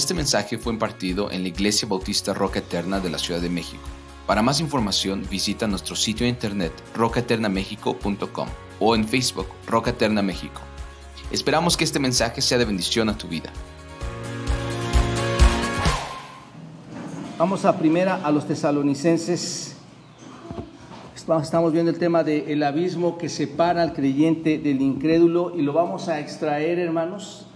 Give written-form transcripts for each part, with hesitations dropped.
Este mensaje fue impartido en la Iglesia Bautista Roca Eterna de la Ciudad de México. Para más información, visita nuestro sitio de internet rocaeternamexico.com o en Facebook Roca Eterna México. Esperamos que este mensaje sea de bendición a tu vida. Vamos a primera a los Tesalonicenses. Estamos viendo el tema del abismo que separa al creyente del incrédulo y lo vamos a extraer, hermanos.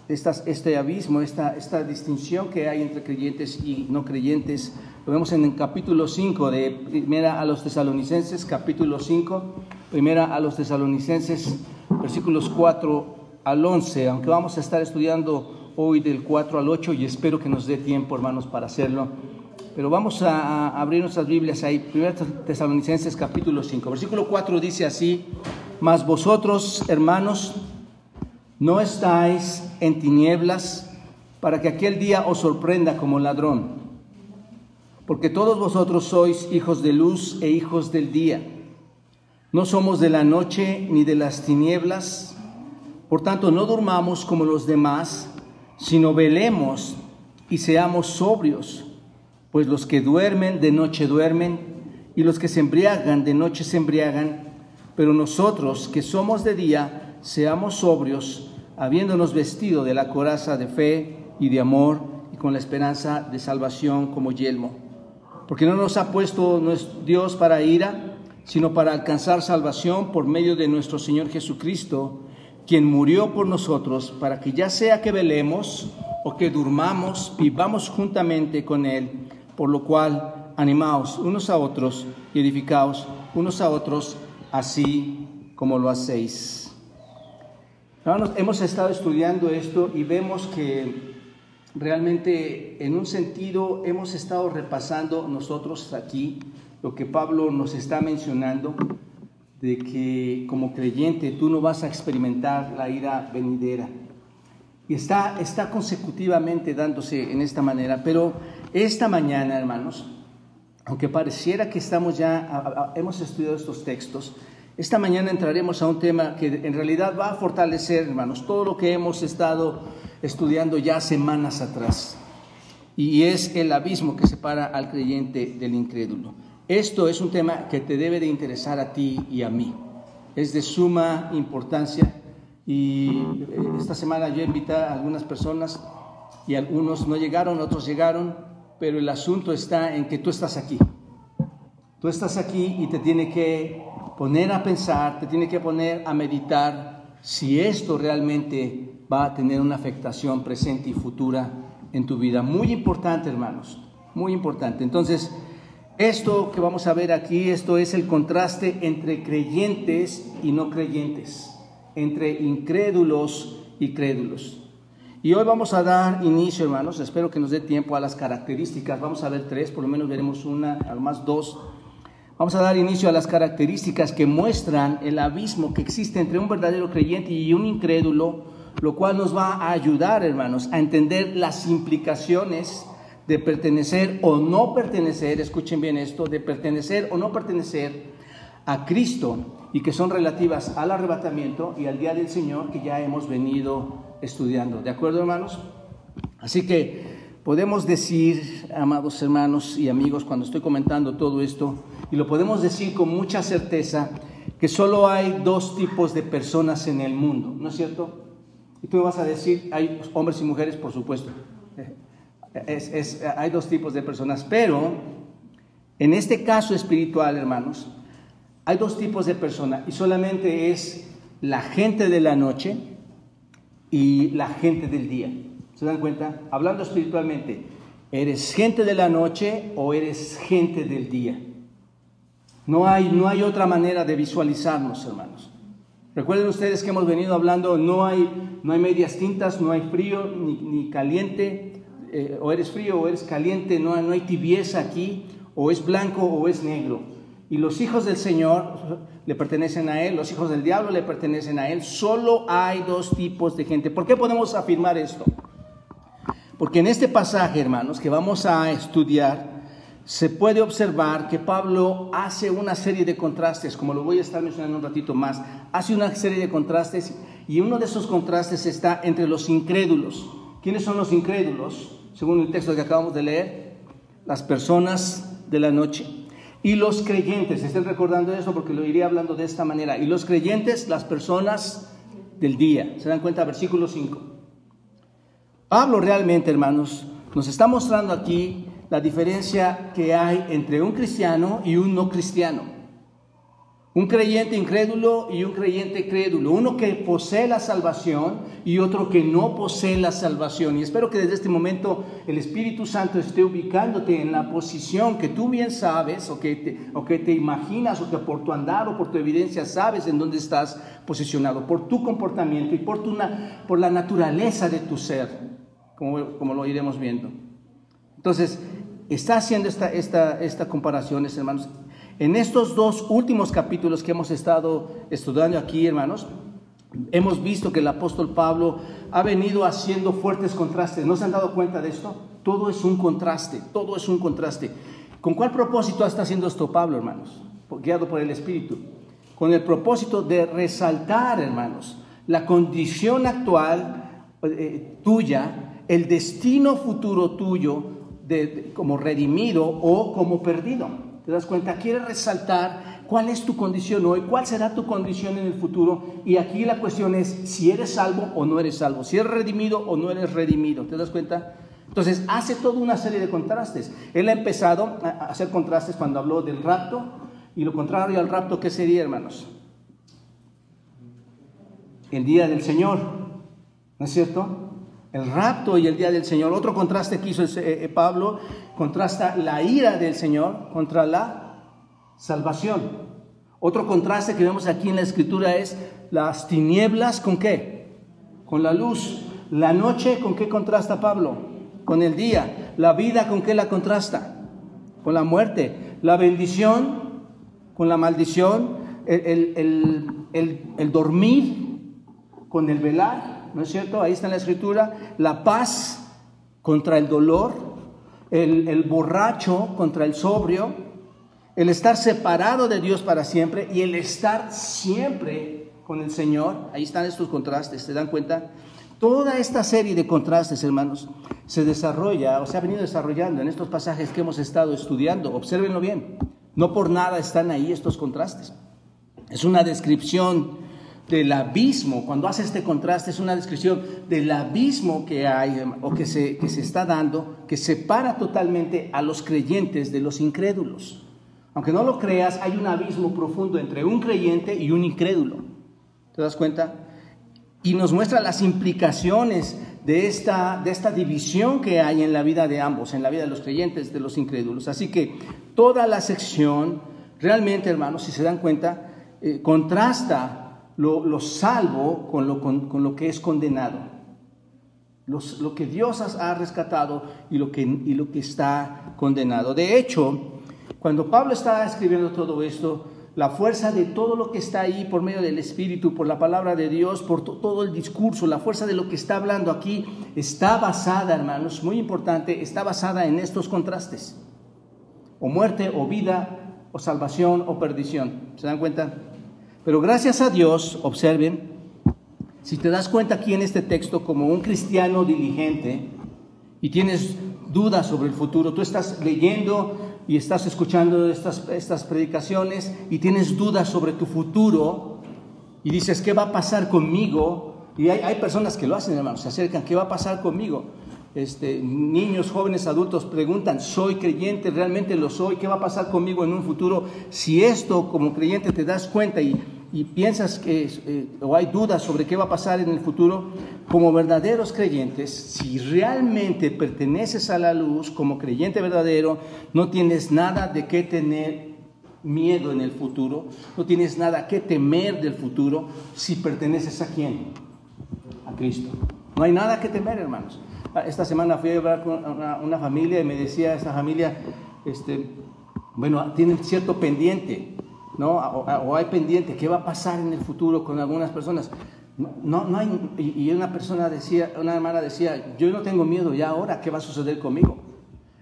Este abismo, esta distinción que hay entre creyentes y no creyentes, lo vemos en el capítulo 5 de primera a los Tesalonicenses, capítulo 5, primera a los Tesalonicenses, versículos 4 al 11, aunque vamos a estar estudiando hoy del 4 al 8 y espero que nos dé tiempo, hermanos, para hacerlo. Pero vamos a abrir nuestras Biblias ahí, 1 Tesalonicenses capítulo 5. Versículo 4 dice así: mas vosotros, hermanos, no estáis en tinieblas para que aquel día os sorprenda como ladrón. Porque todos vosotros sois hijos de luz e hijos del día. No somos de la noche ni de las tinieblas. Por tanto, no durmamos como los demás, sino velemos y seamos sobrios. Pues los que duermen de noche duermen, y los que se embriagan de noche se embriagan. Pero nosotros que somos de día, seamos sobrios, habiéndonos vestido de la coraza de fe y de amor, y con la esperanza de salvación como yelmo. Porque no nos ha puesto Dios para ira, sino para alcanzar salvación por medio de nuestro Señor Jesucristo, quien murió por nosotros, para que ya sea que velemos o que durmamos, vivamos juntamente con Él. Por lo cual, animaos unos a otros y edificaos unos a otros, así como lo hacéis. Hermanos, hemos estado estudiando esto y vemos que realmente en un sentido hemos estado repasando nosotros aquí lo que Pablo nos está mencionando, de que como creyente tú no vas a experimentar la ira venidera. Y está consecutivamente dándose en esta manera, pero esta mañana, hermanos, aunque pareciera que hemos estudiado estos textos, esta mañana entraremos a un tema que en realidad va a fortalecer, hermanos, todo lo que hemos estado estudiando ya semanas atrás, y es el abismo que separa al creyente del incrédulo. Esto es un tema que te debe de interesar a ti y a mí, es de suma importancia. Y esta semana yo invité a algunas personas y algunos no llegaron, otros llegaron, pero el asunto está en que tú estás aquí. Tú estás aquí y te tiene que poner a pensar, te tiene que poner a meditar si esto realmente va a tener una afectación presente y futura en tu vida. Muy importante, hermanos, muy importante. Entonces, esto que vamos a ver aquí, esto es el contraste entre creyentes y no creyentes, entre incrédulos y crédulos. Y hoy vamos a dar inicio, hermanos, espero que nos dé tiempo, a las características. Vamos a ver 3, por lo menos veremos una, además 2. Vamos a dar inicio a las características que muestran el abismo que existe entre un verdadero creyente y un incrédulo, lo cual nos va a ayudar, hermanos, a entender las implicaciones de pertenecer o no pertenecer, escuchen bien esto, de pertenecer o no pertenecer a Cristo, y que son relativas al arrebatamiento y al día del Señor, que ya hemos venido estudiando. ¿De acuerdo, hermanos? Así que podemos decir, amados hermanos y amigos, cuando estoy comentando todo esto, y lo podemos decir con mucha certeza, que solo hay 2 tipos de personas en el mundo, ¿no es cierto? Y tú me vas a decir, hay hombres y mujeres, por supuesto. Hay 2 tipos de personas, pero en este caso espiritual, hermanos, hay 2 tipos de personas, y solamente es la gente de la noche y la gente del día. ¿Se dan cuenta? Hablando espiritualmente, ¿eres gente de la noche o eres gente del día? No hay otra manera de visualizarnos, hermanos. Recuerden ustedes que hemos venido hablando, no hay medias tintas, no hay frío ni caliente, o eres frío o eres caliente, no hay tibieza aquí, o es blanco o es negro. Y los hijos del Señor le pertenecen a Él, los hijos del diablo le pertenecen a Él. Solo hay 2 tipos de gente. ¿Por qué podemos afirmar esto? Porque en este pasaje, hermanos, que vamos a estudiar, se puede observar que Pablo hace una serie de contrastes, como lo voy a estar mencionando un ratito más. Hace una serie de contrastes, y uno de esos contrastes está entre los incrédulos. ¿Quiénes son los incrédulos? Según el texto que acabamos de leer, las personas de la noche. Y los creyentes, estén recordando eso porque lo iré hablando de esta manera. Y los creyentes, las personas del día. ¿Se dan cuenta? Versículo 5. Pablo realmente, hermanos, nos está mostrando aquí la diferencia que hay entre un cristiano y un no cristiano. Un creyente incrédulo y un creyente crédulo. Uno que posee la salvación y otro que no posee la salvación. Y espero que desde este momento el Espíritu Santo esté ubicándote en la posición que tú bien sabes o que te imaginas o que por tu andar o por tu evidencia sabes en dónde estás posicionado. Por tu comportamiento y por la naturaleza de tu ser, como lo iremos viendo. Entonces, está haciendo esta comparación, hermanos. En estos dos últimos capítulos que hemos estado estudiando aquí, hermanos, hemos visto que el apóstol Pablo ha venido haciendo fuertes contrastes. ¿No se han dado cuenta de esto? Todo es un contraste, todo es un contraste. ¿Con cuál propósito está haciendo esto Pablo, hermanos? Guiado por el Espíritu. Con el propósito de resaltar, hermanos, la condición actual tuya, el destino futuro tuyo como redimido o como perdido. ¿Te das cuenta? Quiere resaltar cuál es tu condición hoy, cuál será tu condición en el futuro. Y aquí la cuestión es si eres salvo o no eres salvo, si eres redimido o no eres redimido. ¿Te das cuenta? Entonces hace toda una serie de contrastes. Él ha empezado a hacer contrastes cuando habló del rapto. Y lo contrario al rapto, ¿qué sería, hermanos? El día del Señor. ¿No es cierto? El rapto y el día del Señor. Otro contraste que hizo Pablo, contrasta la ira del Señor contra la salvación. Otro contraste que vemos aquí en la Escritura es las tinieblas ¿con qué? Con la luz. La noche ¿con qué contrasta Pablo? Con el día. La vida ¿con qué la contrasta? Con la muerte. La bendición con la maldición. El dormir con el velar. ¿No es cierto? Ahí está en la Escritura. La paz contra el dolor, el borracho contra el sobrio, el estar separado de Dios para siempre y el estar siempre con el Señor. Ahí están estos contrastes, ¿se dan cuenta? Toda esta serie de contrastes, hermanos, se desarrolla o se ha venido desarrollando en estos pasajes que hemos estado estudiando. Obsérvenlo bien. No por nada están ahí estos contrastes. Es una descripción del abismo. Cuando hace este contraste es una descripción del abismo que hay o que se está dando, que separa totalmente a los creyentes de los incrédulos. Aunque no lo creas, hay un abismo profundo entre un creyente y un incrédulo. ¿Te das cuenta? Y nos muestra las implicaciones de esta división que hay en la vida de ambos, en la vida de los creyentes, de los incrédulos. Así que toda la sección realmente, hermanos, si se dan cuenta, contrasta lo salvo con lo que es condenado, lo que Dios ha rescatado y lo que está condenado. De hecho, cuando Pablo está escribiendo todo esto, la fuerza de todo lo que está ahí por medio del Espíritu, por la palabra de Dios, por todo el discurso, la fuerza de lo que está hablando aquí está basada, hermanos, muy importante, está basada en estos contrastes: o muerte, o vida, o salvación, o perdición. ¿Se dan cuenta? Pero gracias a Dios, observen, si te das cuenta aquí en este texto como un cristiano diligente y tienes dudas sobre el futuro, tú estás leyendo y estás escuchando estas predicaciones y tienes dudas sobre tu futuro y dices, ¿qué va a pasar conmigo? Y hay personas que lo hacen, hermanos, se acercan, ¿qué va a pasar conmigo? Niños, jóvenes, adultos preguntan, ¿soy creyente? ¿Realmente lo soy? ¿Qué va a pasar conmigo en un futuro? Si esto como creyente te das cuenta y piensas o hay dudas sobre qué va a pasar en el futuro, como verdaderos creyentes, si realmente perteneces a la luz, como creyente verdadero, no tienes nada de qué tener miedo en el futuro, no tienes nada que temer del futuro, si perteneces a ¿quién? A Cristo. No hay nada que temer, hermanos. Esta semana fui a hablar con una familia y me decía esta familia, tienen cierto pendiente, ¿no? O hay pendiente, ¿qué va a pasar en el futuro con algunas personas? No hay, y una hermana decía, yo no tengo miedo ya ahora, ¿qué va a suceder conmigo?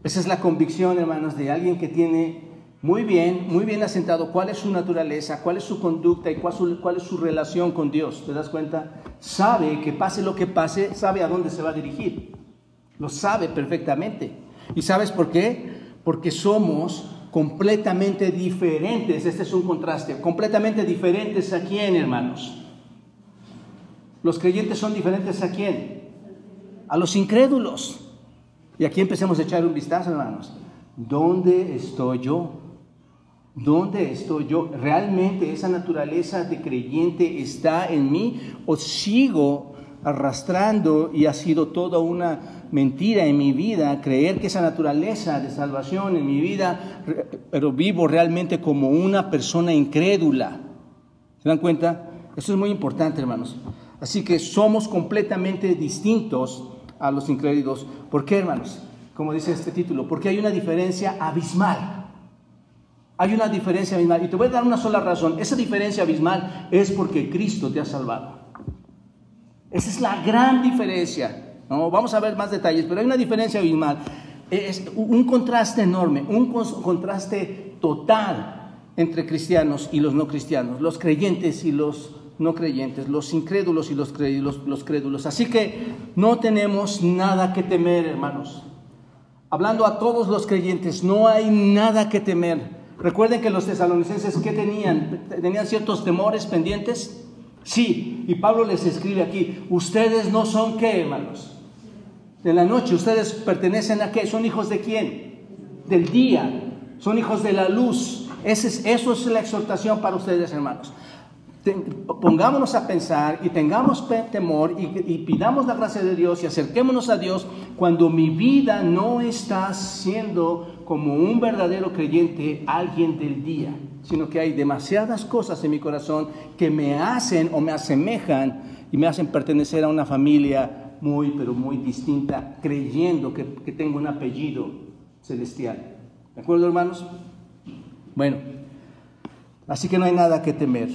Esa es la convicción, hermanos, de alguien que tiene muy bien asentado cuál es su naturaleza, cuál es su conducta y cuál es su relación con Dios. ¿Te das cuenta? Sabe que pase lo que pase, sabe a dónde se va a dirigir. Lo sabe perfectamente. ¿Y sabes por qué? Porque somos completamente diferentes. Este es un contraste. Completamente diferentes ¿a quién, hermanos? Los creyentes son diferentes ¿a quién? A los incrédulos. Y aquí empecemos a echar un vistazo, hermanos. ¿Dónde estoy yo? ¿Dónde estoy yo? ¿Realmente esa naturaleza de creyente está en mí? ¿O sigo arrastrando y ha sido toda una mentira en mi vida creer que esa naturaleza de salvación en mi vida, pero vivo realmente como una persona incrédula? ¿Se dan cuenta? Eso es muy importante, hermanos. Así que somos completamente distintos a los incrédulos. ¿Por qué, hermanos? Como dice este título, porque hay una diferencia abismal. Hay una diferencia abismal. Y te voy a dar una sola razón. Esa diferencia abismal es porque Cristo te ha salvado. Esa es la gran diferencia. No, vamos a ver más detalles, pero hay una diferencia abismal. Es un contraste enorme, un contraste total entre cristianos y los no cristianos, los creyentes y los no creyentes, los incrédulos y los crédulos. Así que no tenemos nada que temer, hermanos. Hablando a todos los creyentes, no hay nada que temer. Recuerden que los tesalonicenses, ¿qué tenían? ¿Tenían ciertos temores pendientes? Sí, y Pablo les escribe aquí, ustedes no son ¿qué, hermanos? De la noche, ustedes pertenecen a ¿qué? ¿Son hijos de quién? Del día, son hijos de la luz. Eso es la exhortación para ustedes, hermanos. Pongámonos a pensar y tengamos temor y pidamos la gracia de Dios y acerquémonos a Dios cuando mi vida no está siendo como un verdadero creyente, alguien del día, sino que hay demasiadas cosas en mi corazón que me hacen o me asemejan y me hacen pertenecer a una familia muy, pero muy distinta, creyendo que tengo un apellido celestial. ¿De acuerdo, hermanos? Bueno, así que no hay nada que temer.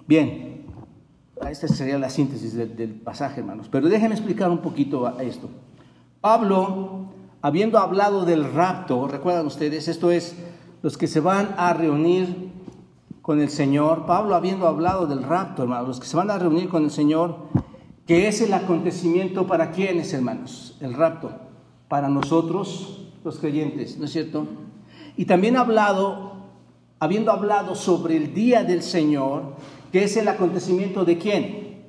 Bien, esta sería la síntesis del pasaje, hermanos. Pero déjenme explicar un poquito a esto. Pablo, habiendo hablado del rapto, recuerdan ustedes, esto es, los que se van a reunir con el Señor. Pablo, habiendo hablado del rapto, hermanos, los que se van a reunir con el Señor, que es el acontecimiento para quiénes, hermanos, el rapto, para nosotros, los creyentes, ¿no es cierto? Y también habiendo hablado sobre el día del Señor, que es el acontecimiento de quién,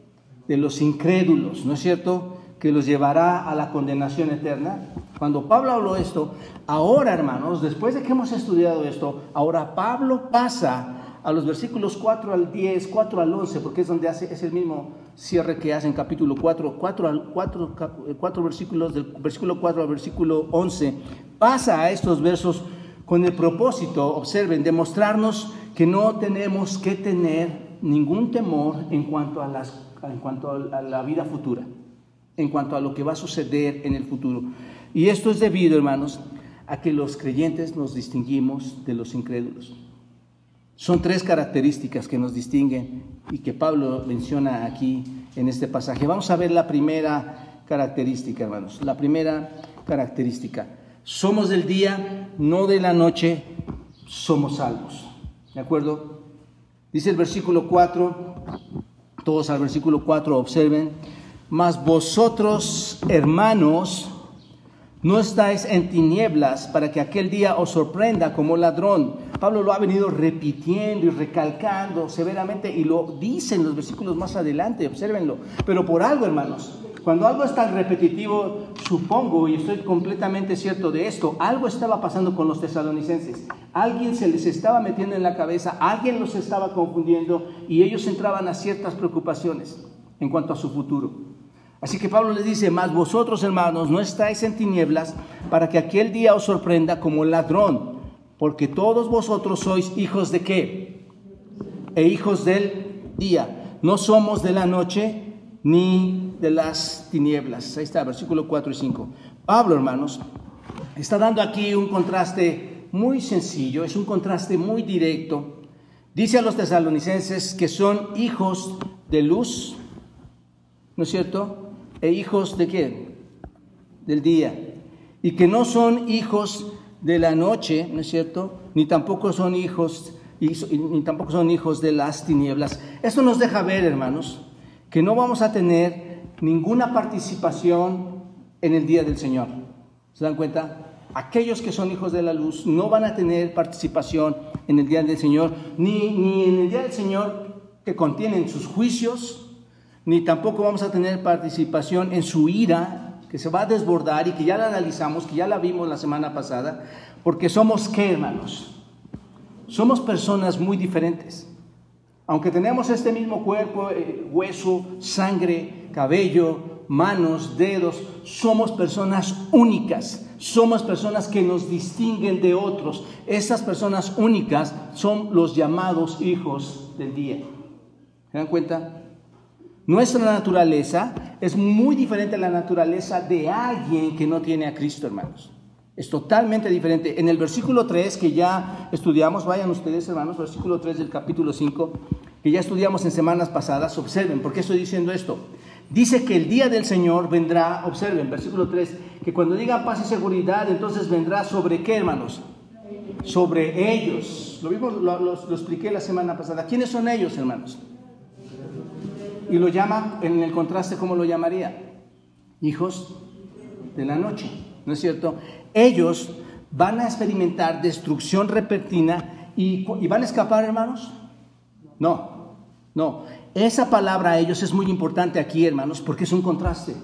de los incrédulos, ¿no es cierto?, que los llevará a la condenación eterna. Cuando Pablo habló esto, ahora, hermanos, después de que hemos estudiado esto, ahora Pablo pasa a los versículos 4 al 10, 4 al 11, porque es donde es el mismo cierre que hace en capítulo 4, 4 versículos, del versículo 4 al versículo 11, pasa a estos versos con el propósito, observen, de mostrarnos que no tenemos que tener ningún temor en cuanto a la vida futura, en cuanto a lo que va a suceder en el futuro. Y esto es debido, hermanos, a que los creyentes nos distinguimos de los incrédulos. Son 3 características que nos distinguen y que Pablo menciona aquí en este pasaje. Vamos a ver la primera característica, hermanos. La primera característica. Somos del día, no de la noche, somos salvos. ¿De acuerdo? Dice el versículo 4, todos al versículo 4 observen, mas vosotros, hermanos, no estáis en tinieblas para que aquel día os sorprenda como ladrón. Pablo lo ha venido repitiendo y recalcando severamente y lo dice en los versículos más adelante, obsérvenlo. Pero por algo, hermanos, cuando algo es tan repetitivo, supongo, y estoy completamente cierto de esto, algo estaba pasando con los tesalonicenses. Alguien se les estaba metiendo en la cabeza, alguien los estaba confundiendo y ellos entraban a ciertas preocupaciones en cuanto a su futuro. Así que Pablo les dice, mas vosotros, hermanos, no estáis en tinieblas para que aquel día os sorprenda como ladrón, porque todos vosotros sois hijos de ¿qué? E hijos del día. No somos de la noche ni de las tinieblas. Ahí está, versículo 4 y 5. Pablo, hermanos, está dando aquí un contraste muy sencillo, es un contraste muy directo. Dice a los tesalonicenses que son hijos de luz, ¿no es cierto? E hijos de ¿qué? Del día. Y que no son hijos de la noche, ¿no es cierto? Ni tampoco son hijos de las tinieblas. Esto nos deja ver, hermanos, que no vamos a tener ninguna participación en el día del Señor. ¿Se dan cuenta? Aquellos que son hijos de la luz no van a tener participación en el día del Señor, ni en el día del Señor que contienen sus juicios, ni tampoco vamos a tener participación en su ira, que se va a desbordar y que ya la analizamos, que ya la vimos la semana pasada, porque somos, ¿qué, hermanos? Somos personas muy diferentes. Aunque tenemos este mismo cuerpo, hueso, sangre, cabello, manos, dedos, somos personas únicas, somos personas que nos distinguen de otros. Esas personas únicas son los llamados hijos del día. ¿Se dan cuenta? Nuestra naturaleza es muy diferente a la naturaleza de alguien que no tiene a Cristo, hermanos. Es totalmente diferente. En el versículo 3 que ya estudiamos, vayan ustedes, hermanos, versículo 3 del capítulo 5, que ya estudiamos en semanas pasadas, observen, ¿por qué estoy diciendo esto? Dice que el día del Señor vendrá, observen, versículo 3, que cuando diga paz y seguridad, entonces vendrá sobre ¿qué, hermanos? Sobre ellos. Lo vimos, lo expliqué la semana pasada. ¿Quiénes son ellos, hermanos? Y lo llama, en el contraste, ¿cómo lo llamaría? Hijos de la noche, ¿no es cierto? Ellos van a experimentar destrucción repentina y van a escapar, hermanos. No. Esa palabra a ellos es muy importante aquí, hermanos, porque es un contraste.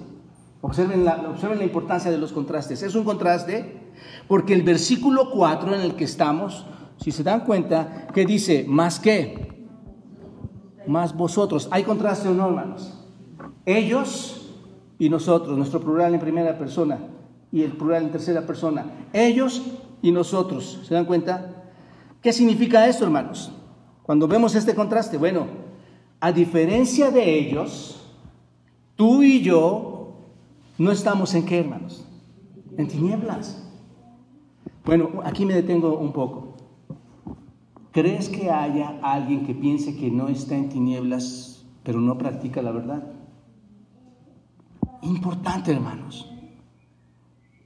Observen la importancia de los contrastes. Es un contraste porque el versículo 4 en el que estamos, si se dan cuenta, que dice, ¿más qué? Más vosotros. ¿Hay contraste o no, hermanos? Ellos y nosotros, nuestro plural en primera persona y el plural en tercera persona. Ellos y nosotros. ¿Se dan cuenta? ¿Qué significa esto, hermanos? Cuando vemos este contraste, bueno, a diferencia de ellos, tú y yo no estamos en ¿qué, hermanos? En tinieblas. Bueno, aquí me detengo un poco. ¿Crees que haya alguien que piense que no está en tinieblas, pero no practica la verdad? Importante, hermanos.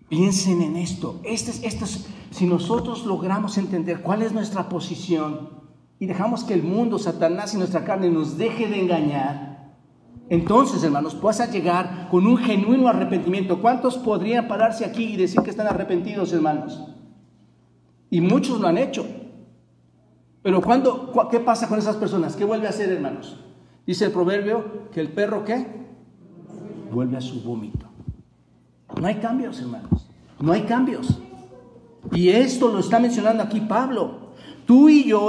Piensen en esto. Si nosotros logramos entender cuál es nuestra posición y dejamos que el mundo, Satanás y nuestra carne nos deje de engañar, entonces, hermanos, vas a llegar con un genuino arrepentimiento. ¿Cuántos podrían pararse aquí y decir que están arrepentidos, hermanos? Y muchos lo han hecho. Pero ¿qué pasa con esas personas? ¿Qué vuelve a hacer, hermanos? Dice el proverbio que el perro, ¿qué? Vuelve a su vómito. No hay cambios, hermanos. No hay cambios. Y esto lo está mencionando aquí Pablo. Tú y yo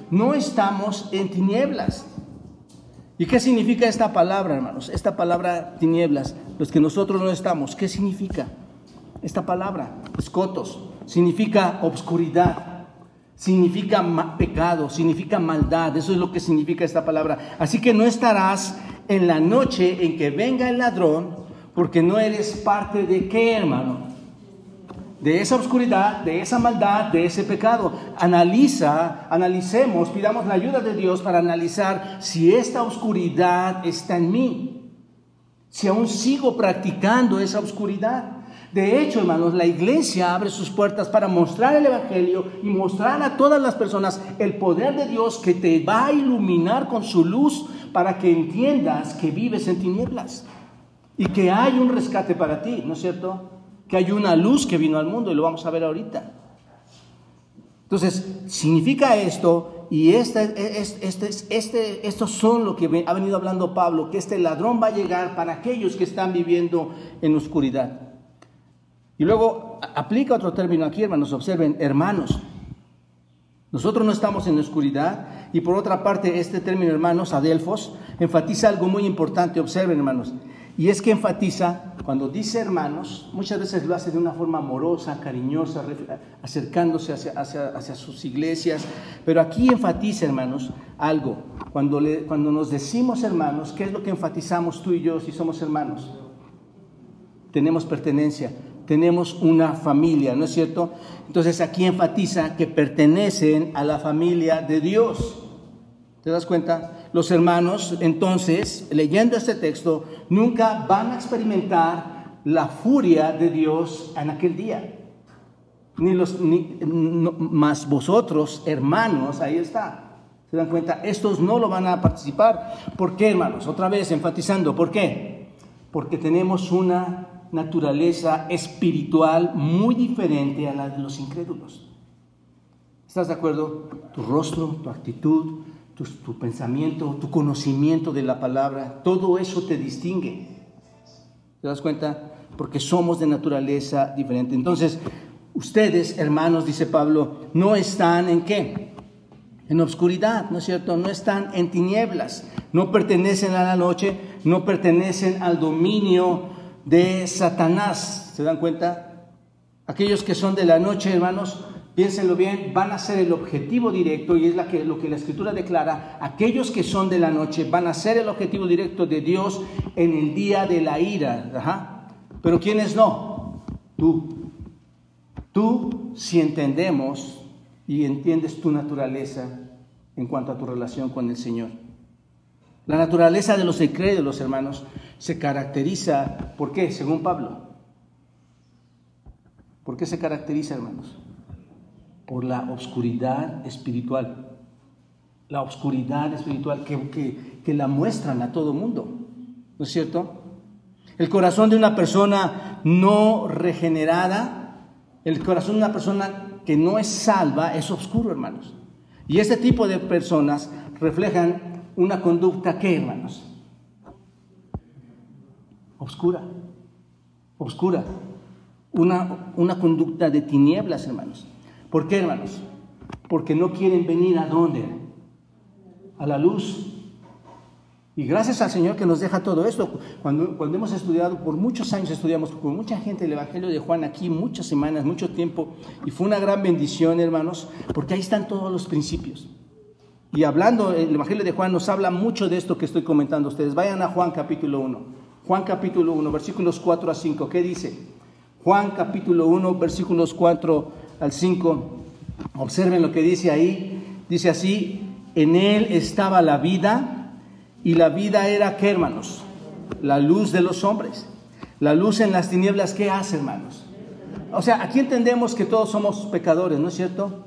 no estamos en tinieblas. ¿Y qué significa esta palabra, hermanos? Esta palabra tinieblas, los que nosotros no estamos, ¿qué significa? Esta palabra, escotos, significa obscuridad, significa pecado, significa maldad. Eso es lo que significa esta palabra. Así que no estarás en la noche en que venga el ladrón, porque no eres parte de ¿qué, hermano? De esa oscuridad, de esa maldad, de ese pecado. Analicemos, pidamos la ayuda de Dios para analizar si esta oscuridad está en mí, si aún sigo practicando esa oscuridad. De hecho, hermanos, la iglesia abre sus puertas para mostrar el evangelio y mostrar a todas las personas el poder de Dios que te va a iluminar con su luz para que entiendas que vives en tinieblas y que hay un rescate para ti, ¿no es cierto? Que hay una luz que vino al mundo y lo vamos a ver ahorita. Entonces, significa esto, y estos son lo que ha venido hablando Pablo, que este ladrón va a llegar para aquellos que están viviendo en oscuridad. Y luego aplica otro término aquí, hermanos, observen, hermanos. Nosotros no estamos en la oscuridad, y por otra parte, este término, hermanos, adelfos, enfatiza algo muy importante, observen, hermanos. Y es que enfatiza, cuando dice hermanos, muchas veces lo hace de una forma amorosa, cariñosa, acercándose hacia sus iglesias. Pero aquí enfatiza, hermanos, algo. Cuando nos decimos hermanos, ¿qué es lo que enfatizamos tú y yo si somos hermanos? Tenemos pertenencia, tenemos una familia, ¿no es cierto? Entonces aquí enfatiza que pertenecen a la familia de Dios. ¿Te das cuenta? Los hermanos, entonces, leyendo este texto, nunca van a experimentar la furia de Dios en aquel día. más vosotros, hermanos, ahí está. ¿Se dan cuenta? Estos no lo van a participar. ¿Por qué, hermanos? Otra vez enfatizando, ¿por qué? Porque tenemos una naturaleza espiritual muy diferente a la de los incrédulos. ¿Estás de acuerdo? Tu rostro, tu actitud, tu pensamiento, tu conocimiento de la palabra, todo eso te distingue. ¿Te das cuenta? Porque somos de naturaleza diferente. Entonces, ustedes, hermanos, dice Pablo, no están ¿en qué? En obscuridad, ¿no es cierto? No están en tinieblas, no pertenecen a la noche, no pertenecen al dominio de Satanás. ¿Se dan cuenta? Aquellos que son de la noche, hermanos, piénsenlo bien, van a ser el objetivo directo, y es lo que la Escritura declara. Aquellos que son de la noche van a ser el objetivo directo de Dios en el día de la ira. Ajá. Pero ¿quiénes no? Tú, si entendemos y entiendes tu naturaleza en cuanto a tu relación con el Señor. La naturaleza de los incrédulos, hermanos, se caracteriza, ¿por qué? Según Pablo. ¿Por qué se caracteriza, hermanos? Por la oscuridad espiritual. La oscuridad espiritual que la muestran a todo mundo. ¿No es cierto? El corazón de una persona no regenerada, el corazón de una persona que no es salva, es oscuro, hermanos. Y este tipo de personas reflejan una conducta, ¿qué, hermanos? Oscura. Una conducta de tinieblas, hermanos. ¿Por qué, hermanos? Porque no quieren venir ¿a dónde? A la luz. Y gracias al Señor que nos deja todo esto. Cuando hemos estudiado, por muchos años estudiamos con mucha gente el Evangelio de Juan aquí, muchas semanas, mucho tiempo, y fue una gran bendición, hermanos, porque ahí están todos los principios. Y hablando, el Evangelio de Juan nos habla mucho de esto que estoy comentando a ustedes. Vayan a Juan capítulo 1. Juan capítulo 1, versículos 4 a 5. ¿Qué dice? Juan capítulo 1, versículos 4 al 5. Observen lo que dice ahí. Dice así: en él estaba la vida, y la vida era, ¿qué, hermanos? La luz de los hombres. La luz en las tinieblas, ¿qué hace, hermanos? O sea, aquí entendemos que todos somos pecadores, ¿no es cierto?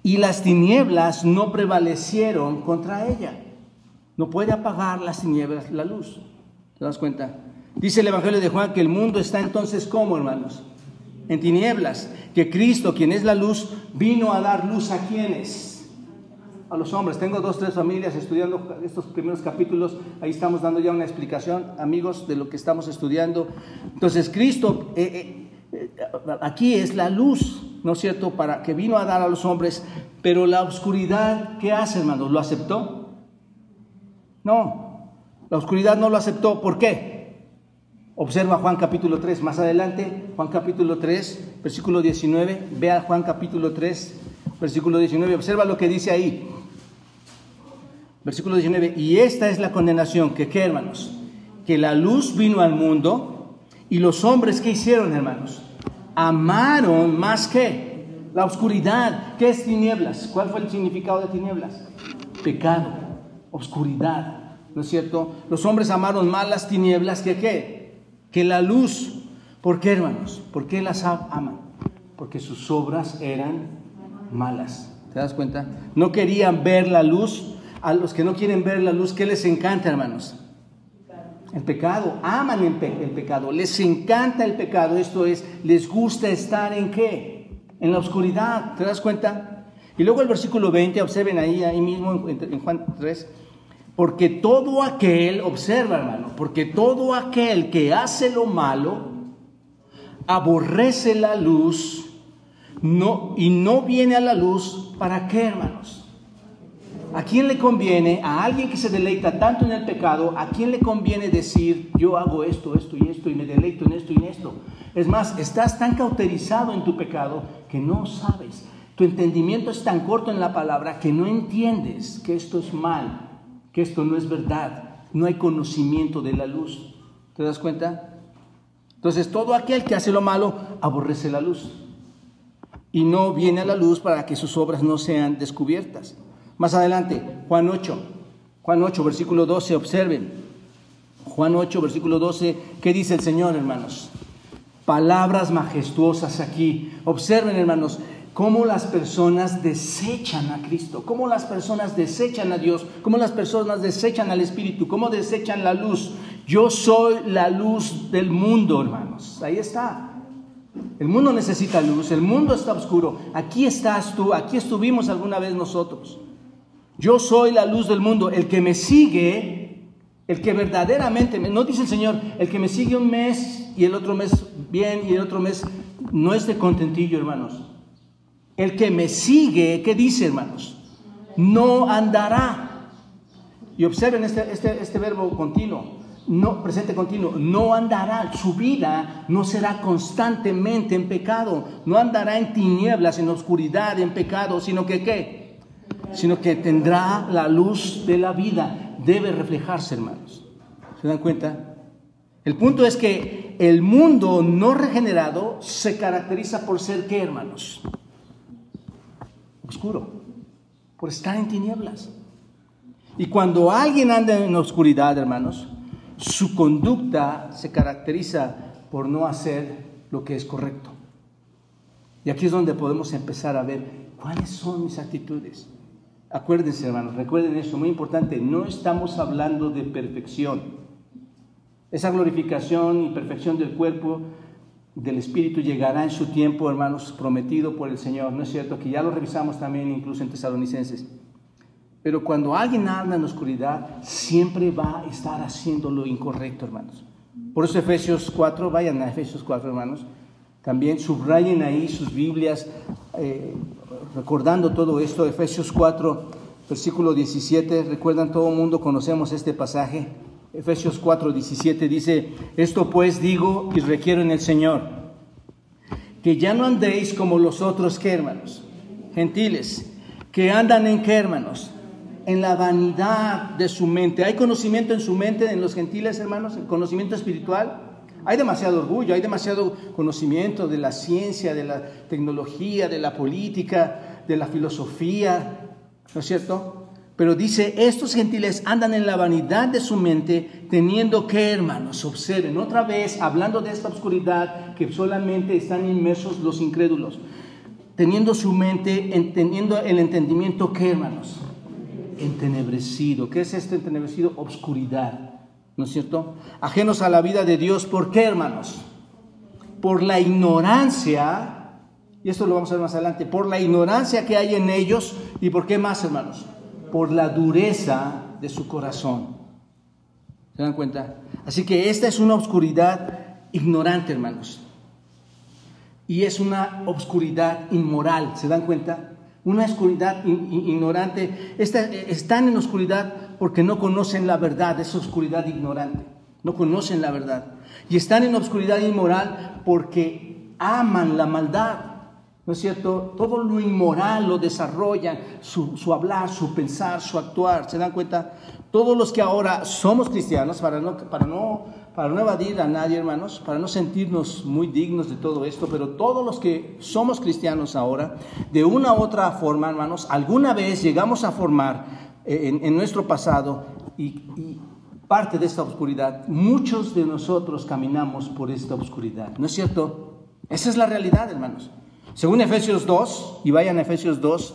Y las tinieblas no prevalecieron contra ella. No puede apagar las tinieblas la luz. ¿Te das cuenta? Dice el Evangelio de Juan que el mundo está entonces, ¿cómo, hermanos? En tinieblas. Que Cristo, quien es la luz, vino a dar luz a ¿quiénes? A los hombres. Tengo 2 o 3 familias estudiando estos primeros capítulos. Ahí estamos dando ya una explicación, amigos, de lo que estamos estudiando. Entonces, Cristo aquí es la luz, ¿no es cierto?, para que vino a dar a los hombres. Pero la oscuridad, ¿qué hace, hermanos? ¿Lo aceptó? No, la oscuridad no lo aceptó. ¿Por qué? Observa Juan capítulo 3, más adelante, Juan capítulo 3, versículo 19. Vea Juan capítulo 3, versículo 19. Observa lo que dice ahí. Versículo 19, y esta es la condenación, que ¿qué, hermanos? Que la luz vino al mundo, y los hombres, ¿qué hicieron, hermanos? Amaron más que la oscuridad. ¿Qué es tinieblas? ¿Cuál fue el significado de tinieblas? Pecado, oscuridad, ¿no es cierto? Los hombres amaron más las tinieblas que ¿qué? Que la luz. ¿Por qué, hermanos? ¿Por qué las aman? Porque sus obras eran malas. ¿Te das cuenta? No querían ver la luz. A los que no quieren ver la luz, ¿qué les encanta, hermanos? El pecado. Aman el pecado. Les encanta el pecado. Esto es, les gusta estar ¿en qué? En la oscuridad. ¿Te das cuenta? Y luego el versículo 20, observen ahí mismo en Juan 3. Porque todo aquel, observa, hermano, porque todo aquel que hace lo malo, aborrece la luz, y no viene a la luz. ¿Para qué, hermanos? ¿A quién le conviene, a alguien que se deleita tanto en el pecado, a quién le conviene decir, yo hago esto, esto y esto, y me deleito en esto y en esto? Es más, estás tan cauterizado en tu pecado que no sabes. Tu entendimiento es tan corto en la palabra que no entiendes que esto es mal, que esto no es verdad. No hay conocimiento de la luz. ¿Te das cuenta? Entonces, todo aquel que hace lo malo, aborrece la luz. Y no viene a la luz para que sus obras no sean descubiertas. Más adelante, Juan 8, versículo 12, observen. Juan 8, versículo 12, ¿qué dice el Señor, hermanos? palabras majestuosas aquí. Observen, hermanos, cómo las personas desechan a Cristo, cómo las personas desechan a Dios, cómo las personas desechan al Espíritu, cómo desechan la luz. Yo soy la luz del mundo, hermanos. Ahí está. El mundo necesita luz, el mundo está oscuro. Aquí estás tú, aquí estuvimos alguna vez nosotros. Yo soy la luz del mundo. El que me sigue, el que verdaderamente, no dice el Señor, el que me sigue un mes y el otro mes bien y el otro mes no es de contentillo, hermanos. El que me sigue, ¿qué dice, hermanos? No andará. Y observen este verbo continuo. No, presente continuo, no andará, su vida no será constantemente en pecado, no andará en tinieblas, en oscuridad, en pecado, sino que ¿qué? Sino que tendrá la luz de la vida, debe reflejarse, hermanos. ¿Se dan cuenta? El punto es que el mundo no regenerado se caracteriza por ser ¿qué, hermanos? Oscuro, por estar en tinieblas. Y cuando alguien anda en oscuridad, hermanos, su conducta se caracteriza por no hacer lo que es correcto. Y aquí es donde podemos empezar a ver cuáles son mis actitudes. Acuérdense, hermanos, recuerden esto, muy importante, no estamos hablando de perfección. Esa glorificación y perfección del cuerpo, del Espíritu, llegará en su tiempo, hermanos, prometido por el Señor. ¿No es cierto? Que ya lo revisamos también incluso en Tesalonicenses. Pero cuando alguien anda en la oscuridad, siempre va a estar haciendo lo incorrecto, hermanos. Por eso Efesios 4, vayan a Efesios 4, hermanos. También subrayen ahí sus Biblias, recordando todo esto. Efesios 4, versículo 17. Recuerdan, todo el mundo conocemos este pasaje. Efesios 4, 17 dice: esto pues digo y requiero en el Señor, que ya no andéis como los otros, ¿qué, hermanos? Gentiles, que andan en ¿qué, hermanos? En la vanidad de su mente. ¿Hay conocimiento en su mente en los gentiles, hermanos? ¿El conocimiento espiritual? Hay demasiado orgullo, hay demasiado conocimiento de la ciencia, de la tecnología, de la política, de la filosofía, ¿no es cierto? Pero dice, estos gentiles andan en la vanidad de su mente, teniendo ¿qué, hermanos? Observen, otra vez, hablando de esta oscuridad que solamente están inmersos los incrédulos. Teniendo su mente, teniendo el entendimiento ¿qué, hermanos? Entenebrecido. ¿Qué es este entenebrecido? Obscuridad, ¿no es cierto? Ajenos a la vida de Dios. ¿Por qué, hermanos? Por la ignorancia, y esto lo vamos a ver más adelante, por la ignorancia que hay en ellos. ¿Y por qué más, hermanos? Por la dureza de su corazón. ¿Se dan cuenta? Así que esta es una oscuridad ignorante, hermanos. Y es una oscuridad inmoral. ¿Se dan cuenta? Una oscuridad ignorante. Están en oscuridad porque no conocen la verdad. Es oscuridad ignorante. No conocen la verdad. Y están en oscuridad inmoral porque aman la maldad. ¿No es cierto? Todo lo inmoral lo desarrollan. Su hablar, su pensar, su actuar. ¿Se dan cuenta? Todos los que ahora somos cristianos, para no evadir a nadie, hermanos, para no sentirnos muy dignos de todo esto, pero todos los que somos cristianos ahora, de una u otra forma, hermanos, alguna vez llegamos a formar en nuestro pasado y parte de esta oscuridad. Muchos de nosotros caminamos por esta oscuridad, ¿no es cierto? Esa es la realidad, hermanos. Según Efesios 2, y vayan a Efesios 2,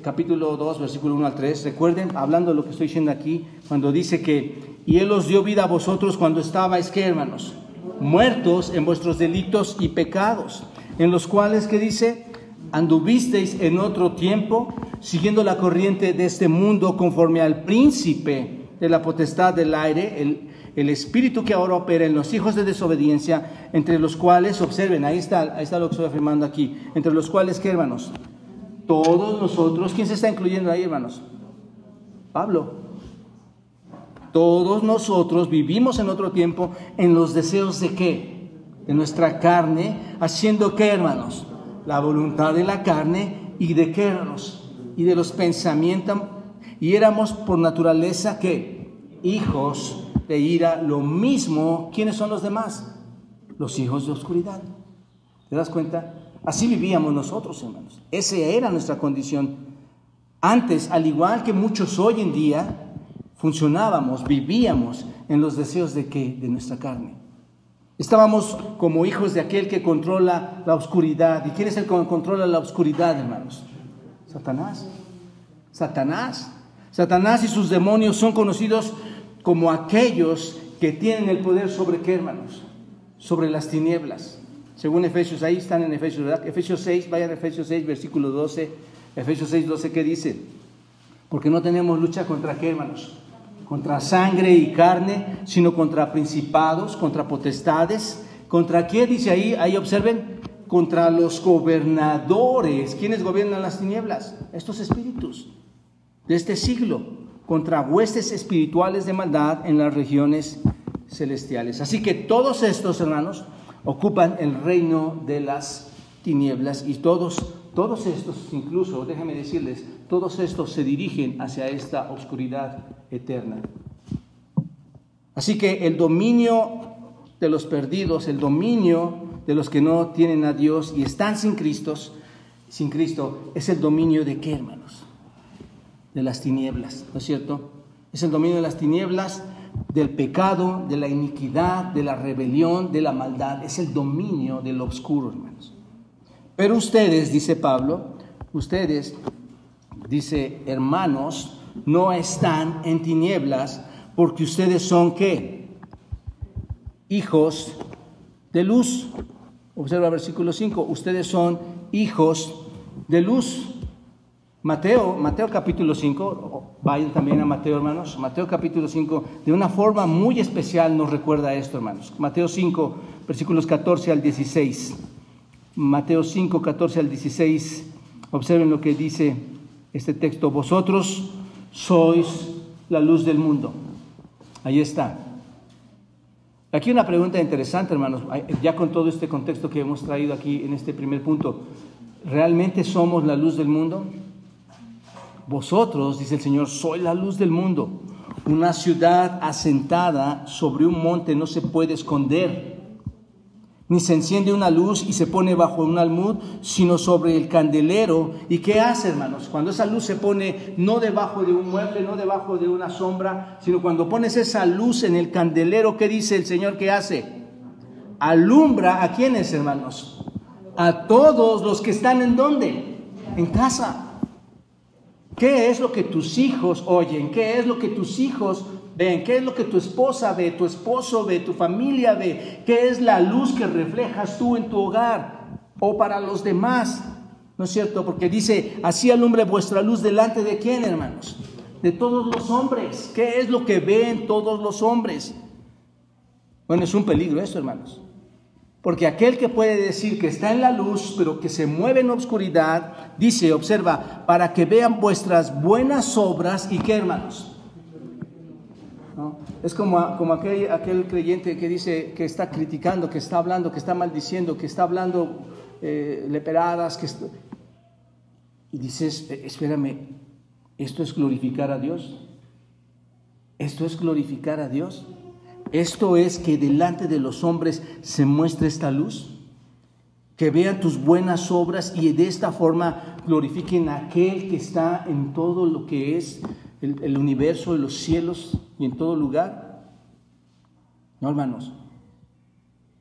capítulo 2, versículo 1 al 3, recuerden, hablando de lo que estoy diciendo aquí, cuando dice que, y Él os dio vida a vosotros cuando estabais, ¿qué, hermanos? Muertos en vuestros delitos y pecados, en los cuales, ¿qué dice? Anduvisteis en otro tiempo, siguiendo la corriente de este mundo, conforme al príncipe de la potestad del aire, el espíritu que ahora opera en los hijos de desobediencia, entre los cuales, observen, ahí está lo que estoy afirmando aquí, entre los cuales, ¿qué, hermanos? Todos nosotros, ¿quién se está incluyendo ahí, hermanos? Pablo. Todos nosotros vivimos en otro tiempo en los deseos de ¿qué? De nuestra carne, haciendo ¿qué, hermanos? La voluntad de la carne y de ¿qué, hermanos? Y de los pensamientos. Y éramos por naturaleza ¿qué? Hijos de ira, lo mismo. ¿Quiénes son los demás? Los hijos de oscuridad. ¿Te das cuenta? Así vivíamos nosotros, hermanos. Esa era nuestra condición. Antes, al igual que muchos hoy en día, funcionábamos, vivíamos en los deseos de ¿qué? De nuestra carne. Estábamos como hijos de aquel que controla la oscuridad. ¿Y quién es el que controla la oscuridad, hermanos? Satanás. Satanás y sus demonios son conocidos como aquellos que tienen el poder sobre ¿qué, hermanos? Sobre las tinieblas. Según Efesios, ahí están en Efesios, ¿verdad? Efesios 6, vayan a Efesios 6, versículo 12. Efesios 6, 12, ¿qué dice? Porque no tenemos lucha contra ¿qué, hermanos? Contra sangre y carne, sino contra principados, contra potestades. ¿Contra qué dice ahí? Ahí observen, contra los gobernadores. ¿Quiénes gobiernan las tinieblas? Estos espíritus de este siglo, contra huestes espirituales de maldad en las regiones celestiales. Así que todos estos, hermanos, ocupan el reino de las tinieblas y todos estos, incluso, déjenme decirles, todos estos se dirigen hacia esta oscuridad eterna. Así que el dominio de los perdidos, el dominio de los que no tienen a Dios y están sin Cristo, es el dominio de ¿qué, hermanos? De las tinieblas, ¿no es cierto? Es el dominio de las tinieblas, del pecado, de la iniquidad, de la rebelión, de la maldad. Es el dominio del oscuro, hermanos. Pero ustedes, dice Pablo, ustedes, dice, hermanos, no están en tinieblas, porque ustedes son ¿qué? Hijos de luz. Observa el versículo 5, ustedes son hijos de luz. Mateo capítulo 5, vayan también a Mateo, hermanos. Mateo capítulo 5, de una forma muy especial nos recuerda esto, hermanos. Mateo 5, versículos 14 al 16. Mateo 5, 14 al 16, observen lo que dice este texto. Vosotros sois la luz del mundo. Ahí está. Aquí una pregunta interesante, hermanos, ya con todo este contexto que hemos traído aquí en este primer punto. ¿Realmente somos la luz del mundo? Vosotros, dice el Señor, sois la luz del mundo. Una ciudad asentada sobre un monte no se puede esconder. Ni se enciende una luz y se pone bajo un almud, sino sobre el candelero. ¿Y qué hace, hermanos? Cuando esa luz se pone no debajo de un mueble, no debajo de una sombra, sino cuando pones esa luz en el candelero, ¿qué dice el Señor que hace? Alumbra ¿a quiénes, hermanos? A todos los que están ¿en dónde? En casa. ¿Qué es lo que tus hijos oyen? ¿Qué es lo que tus hijos ven? ¿Qué es lo que tu esposa ve, tu esposo ve, tu familia ve? ¿Qué es la luz que reflejas tú en tu hogar o para los demás? ¿No es cierto? Porque dice, así alumbre vuestra luz delante de ¿quién, hermanos? De todos los hombres. ¿Qué es lo que ven todos los hombres? Bueno, es un peligro esto, hermanos. Porque aquel que puede decir que está en la luz, pero que se mueve en la oscuridad, dice, observa, para que vean vuestras buenas obras y ¿qué, hermanos? ¿No? Es como aquel creyente que dice que está criticando, que está hablando, que está maldiciendo, que está hablando leperadas, y dices, espérame, ¿esto es glorificar a Dios? ¿Esto es glorificar a Dios? ¿Esto es que delante de los hombres se muestre esta luz? Que vean tus buenas obras y de esta forma glorifiquen a aquel que está en todo lo que es el universo, en los cielos y en todo lugar. No, hermanos.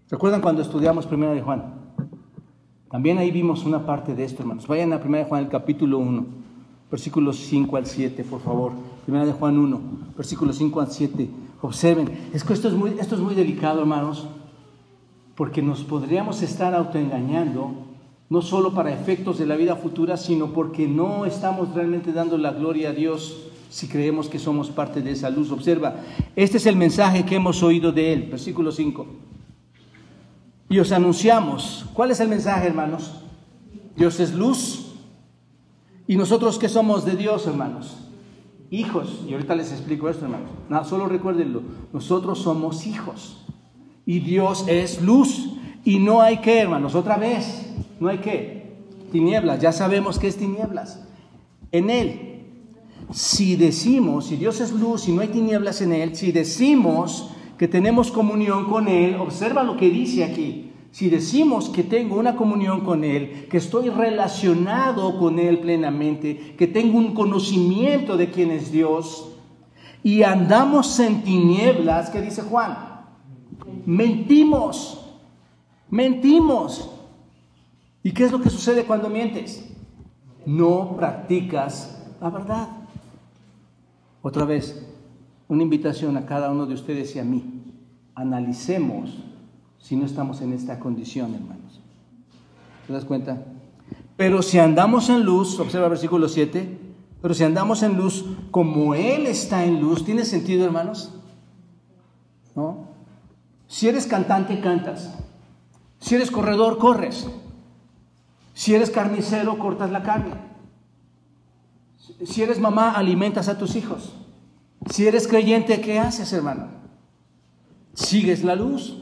¿Recuerdan cuando estudiamos 1 de Juan? También ahí vimos una parte de esto, hermanos. Vayan a 1 de Juan, el capítulo 1, versículos 5 al 7, por favor. 1 de Juan 1, versículos 5 al 7. Observen, esto es muy delicado, hermanos, porque nos podríamos estar autoengañando, no solo para efectos de la vida futura, sino porque no estamos realmente dando la gloria a Dios si creemos que somos parte de esa luz. Observa, este es el mensaje que hemos oído de Él, versículo 5. Y os anunciamos, ¿cuál es el mensaje, hermanos? Dios es luz. ¿Y nosotros qué somos de Dios, hermanos? Hijos. Y ahorita les explico esto, hermanos. No, solo recuérdenlo. Nosotros somos hijos. Y Dios es luz. Y no hay que, hermanos, otra vez, no hay que. Tinieblas, ya sabemos que es tinieblas. En Él. Si decimos, si Dios es luz y no hay tinieblas en Él, si decimos que tenemos comunión con Él, observa lo que dice aquí. Si decimos que tengo una comunión con Él, que estoy relacionado con Él plenamente, que tengo un conocimiento de quién es Dios, y andamos en tinieblas, ¿qué dice Juan? mentimos. Mentimos. ¿Y qué es lo que sucede cuando mientes? No practicas la verdad. Otra vez, una invitación a cada uno de ustedes y a mí. Analicemos si no estamos en esta condición, hermanos. ¿Te das cuenta? Pero si andamos en luz, observa el versículo 7, pero si andamos en luz como Él está en luz, ¿tiene sentido, hermanos? ¿No? Si eres cantante, cantas. Si eres corredor, corres. Si eres carnicero, cortas la carne. Si eres mamá, alimentas a tus hijos. Si eres creyente, ¿qué haces, hermano? Sigues la luz,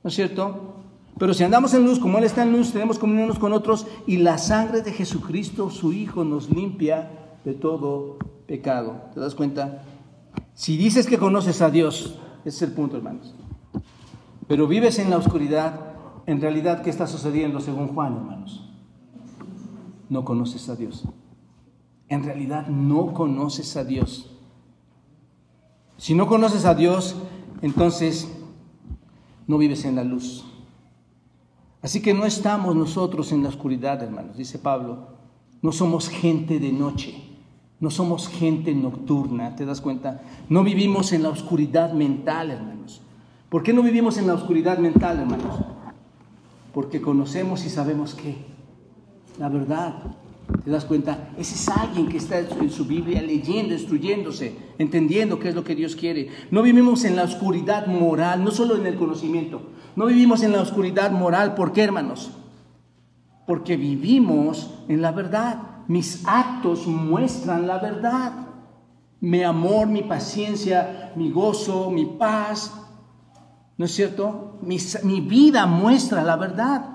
¿no es cierto? Pero si andamos en luz, como Él está en luz, tenemos comunión unos con otros, y la sangre de Jesucristo, su Hijo, nos limpia de todo pecado. ¿Te das cuenta? Si dices que conoces a Dios, ese es el punto, hermanos, pero vives en la oscuridad, en realidad, ¿qué está sucediendo según Juan, hermanos? No conoces a Dios. En realidad no conoces a Dios. Si no conoces a Dios, entonces no vives en la luz. Así que no estamos nosotros en la oscuridad, hermanos, dice Pablo. No somos gente de noche, no somos gente nocturna, ¿te das cuenta? No vivimos en la oscuridad mental, hermanos. ¿Por qué no vivimos en la oscuridad mental, hermanos? Porque conocemos y sabemos qué. La verdad, ¿te das cuenta? Ese es alguien que está en su Biblia leyendo, instruyéndose, entendiendo qué es lo que Dios quiere. No vivimos en la oscuridad moral, no solo en el conocimiento. No vivimos en la oscuridad moral. ¿Por qué, hermanos? Porque vivimos en la verdad. Mis actos muestran la verdad. Mi amor, mi paciencia, mi gozo, mi paz. ¿No es cierto? Mi vida muestra la verdad.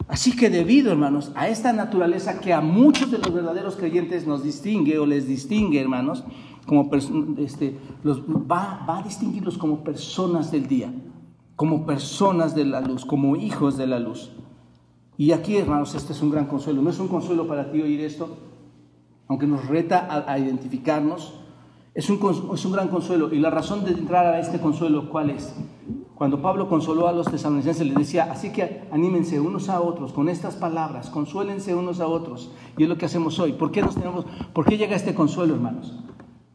Así que debido, hermanos, a esta naturaleza que a muchos de los verdaderos creyentes nos distingue o les distingue, hermanos, como va a distinguirlos como personas del día, como personas de la luz, como hijos de la luz. Y aquí, hermanos, este es un gran consuelo. No es un consuelo para ti oír esto, aunque nos reta a identificarnos. Es un gran consuelo. Y la razón de entrar a este consuelo, ¿cuál es? Cuando Pablo consoló a los tesalonicenses, les decía, así que anímense unos a otros con estas palabras, consuélense unos a otros. Y es lo que hacemos hoy. ¿Por qué llega este consuelo, hermanos?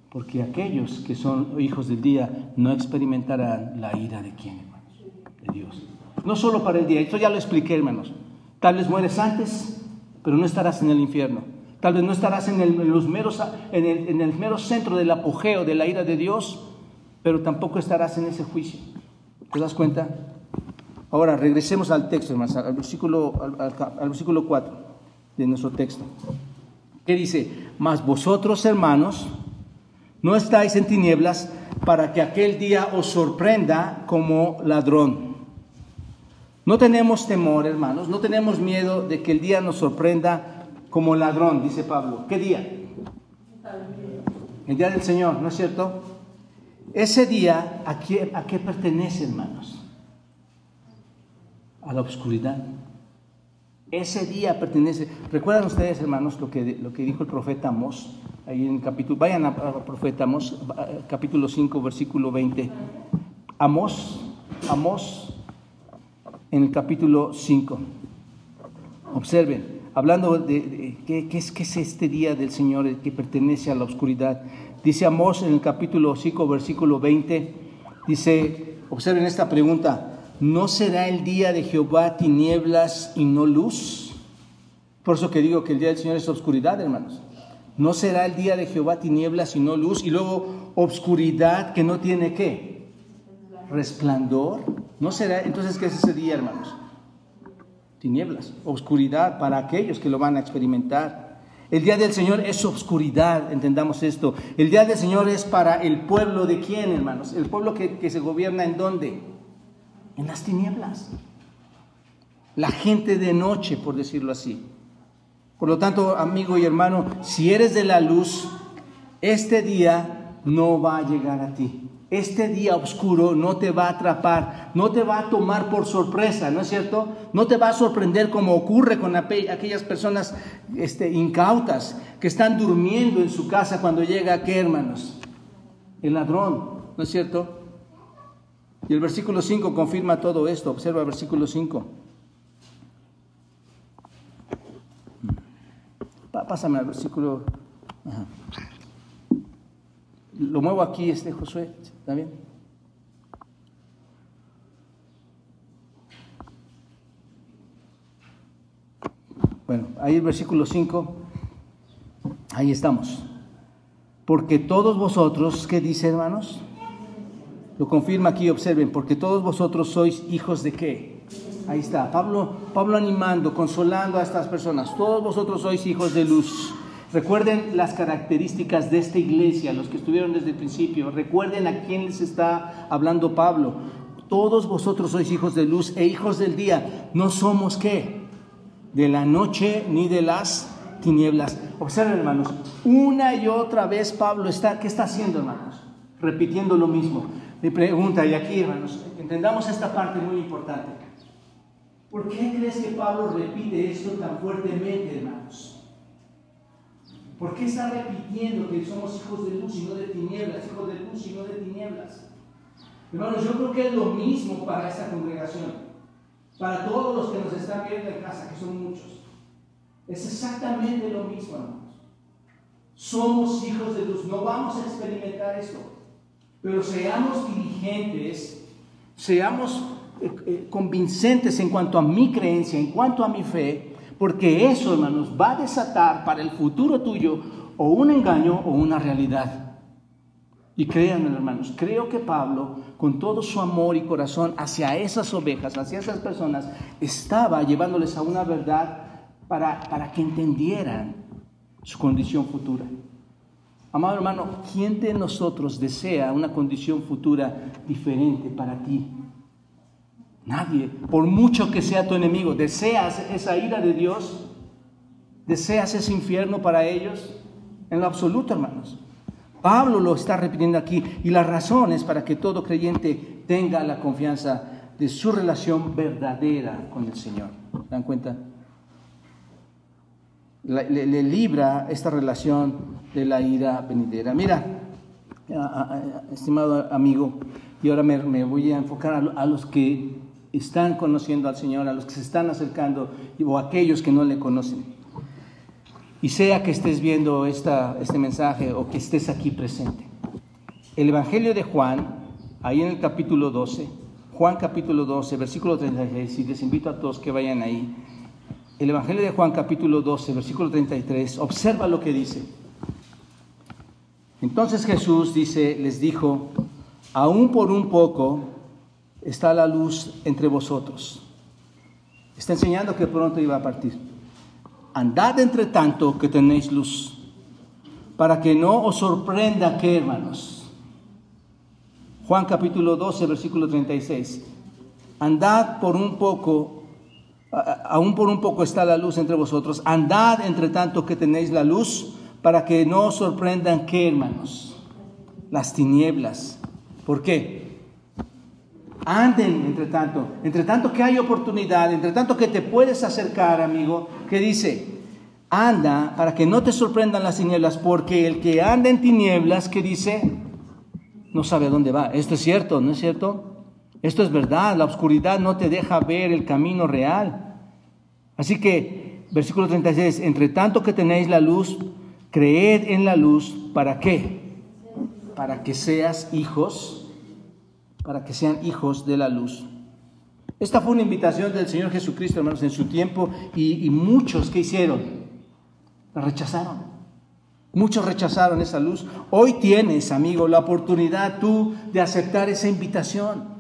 Porque aquellos que son hijos del día no experimentarán la ira de ¿quién, hermanos? De Dios. No solo para el día, esto ya lo expliqué, hermanos. Tal vez mueres antes, pero no estarás en el infierno. Tal vez no estarás en el mero centro del apogeo de la ira de Dios, pero tampoco estarás en ese juicio. ¿Te das cuenta? Ahora regresemos al texto, hermanos, al versículo 4 de nuestro texto. ¿Qué dice? Mas vosotros, hermanos, no estáis en tinieblas para que aquel día os sorprenda como ladrón. No tenemos temor, hermanos, no tenemos miedo de que el día nos sorprenda como ladrón, dice Pablo. ¿Qué día? El día del Señor, ¿no es cierto? Ese día, ¿a qué pertenece, hermanos? A la oscuridad. Ese día pertenece. ¿Recuerdan ustedes, hermanos, lo que dijo el profeta Amós? Ahí en el capítulo, vayan a profeta Amós, capítulo 5, versículo 20. Amós, en el capítulo 5. Observen, hablando de qué es este día del Señor que pertenece a la oscuridad. Dice Amós en el capítulo 5, versículo 20, dice, observen esta pregunta, ¿no será el día de Jehová tinieblas y no luz? Por eso que digo que el día del Señor es oscuridad, hermanos. ¿No será el día de Jehová tinieblas y no luz? Y luego obscuridad que no tiene ¿qué? Resplandor. ¿No será? Entonces, ¿qué es ese día, hermanos? Tinieblas, oscuridad para aquellos que lo van a experimentar. El día del Señor es oscuridad, entendamos esto. El día del Señor es para el pueblo de ¿quién, hermanos? El pueblo que se gobierna ¿en dónde? En las tinieblas. La gente de noche, por decirlo así. Por lo tanto, amigo y hermano, si eres de la luz, este día no va a llegar a ti. Este día oscuro no te va a atrapar, no te va a tomar por sorpresa, ¿no es cierto? No te va a sorprender como ocurre con aquellas personas incautas que están durmiendo en su casa cuando llega, ¿qué, hermanos? El ladrón, ¿no es cierto? Y el versículo 5 confirma todo esto. Observa el versículo 5. Pásame al versículo. Ajá. Lo muevo aquí, Josué. ¿Está bien? Bueno, ahí el versículo 5. Ahí estamos. Porque todos vosotros, ¿qué dice, hermanos? Lo confirma aquí, observen, porque todos vosotros sois hijos de ¿qué? Ahí está, Pablo animando, consolando a estas personas. Todos vosotros sois hijos de luz. Recuerden las características de esta iglesia, los que estuvieron desde el principio. Recuerden a quién les está hablando Pablo. Todos vosotros sois hijos de luz e hijos del día. No somos ¿qué? De la noche ni de las tinieblas. Observen, hermanos, una y otra vez Pablo ¿qué está haciendo, hermanos? Repitiendo lo mismo. Mi pregunta, y aquí, hermanos, entendamos esta parte muy importante. ¿Por qué crees que Pablo repite esto tan fuertemente, hermanos? ¿Por qué está repitiendo que somos hijos de luz y no de tinieblas? Hijos de luz y no de tinieblas. Hermanos, yo creo que es lo mismo para esta congregación. Para todos los que nos están viendo en casa, que son muchos. Es exactamente lo mismo, hermanos. Somos hijos de luz. No vamos a experimentar esto. Pero seamos diligentes, seamos convincentes en cuanto a mi creencia, en cuanto a mi fe, porque eso, hermanos, va a desatar para el futuro tuyo o un engaño o una realidad. Y créanme, hermanos, creo que Pablo, con todo su amor y corazón hacia esas ovejas, hacia esas personas, estaba llevándoles a una verdad para que entendieran su condición futura. Amado hermano, ¿quién de nosotros desea una condición futura diferente para ti? Nadie. Por mucho que sea tu enemigo, ¿deseas esa ira de Dios? ¿Deseas ese infierno para ellos? En lo absoluto, hermanos. Pablo lo está repitiendo aquí, y la razón es para que todo creyente tenga la confianza de su relación verdadera con el Señor. ¿Se dan cuenta? Le libra esta relación de la ira venidera. Mira, estimado amigo, y ahora me voy a enfocar a los que están conociendo al Señor, a los que se están acercando o a aquellos que no le conocen. Y sea que estés viendo este mensaje o que estés aquí presente. El Evangelio de Juan, ahí en el capítulo 12, Juan capítulo 12, versículo 36, y les invito a todos que vayan ahí. El Evangelio de Juan capítulo 12, versículo 33, observa lo que dice. Entonces Jesús les dijo, aún por un poco está la luz entre vosotros. Está enseñando que pronto iba a partir. Andad entre tanto que tenéis luz, para que no os sorprenda ¿qué, hermanos? Juan capítulo 12, versículo 36. Andad por un poco, aún por un poco está la luz entre vosotros. Andad entre tanto que tenéis la luz, para que no os sorprendan ¿qué, hermanos? Las tinieblas. ¿Por qué? Anden entre tanto que hay oportunidad, entre tanto que te puedes acercar, amigo, que dice, anda para que no te sorprendan las tinieblas, porque el que anda en tinieblas, ¿qué dice? No sabe a dónde va. Esto es cierto, ¿no es cierto? Esto es verdad, la oscuridad no te deja ver el camino real. Así que, versículo 36, entre tanto que tenéis la luz, creed en la luz, ¿para qué? Para que seas hijos, para que sean hijos de la luz. Esta fue una invitación del Señor Jesucristo, hermanos, en su tiempo, y muchos, ¿qué hicieron? La rechazaron. Muchos rechazaron esa luz. Hoy tienes, amigo, la oportunidad tú de aceptar esa invitación.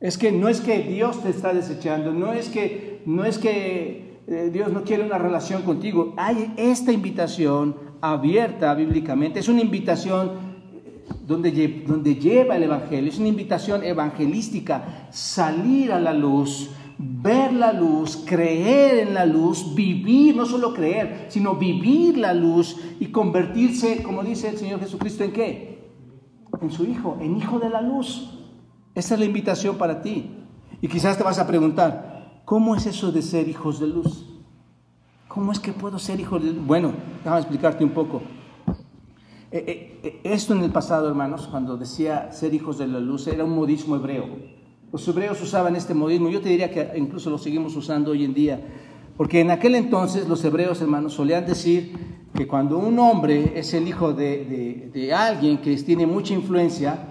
Es que no es que Dios te está desechando, no es que Dios no quiere una relación contigo. Hay esta invitación abierta bíblicamente. Es una invitación donde lleva el Evangelio. Es una invitación evangelística. Salir a la luz, ver la luz, creer en la luz, vivir, no solo creer, sino vivir la luz y convertirse, como dice el Señor Jesucristo, ¿en qué? En su Hijo, en Hijo de la luz. Esa es la invitación para ti. Y quizás te vas a preguntar, ¿cómo es eso de ser hijos de luz? ¿Cómo es que puedo ser hijo de luz? Bueno, déjame explicarte un poco. Esto en el pasado, hermanos, cuando decía ser hijos de la luz, era un modismo hebreo. Los hebreos usaban este modismo. Yo te diría que incluso lo seguimos usando hoy en día. Porque en aquel entonces los hebreos, hermanos, solían decir que cuando un hombre es el hijo de alguien que tiene mucha influencia,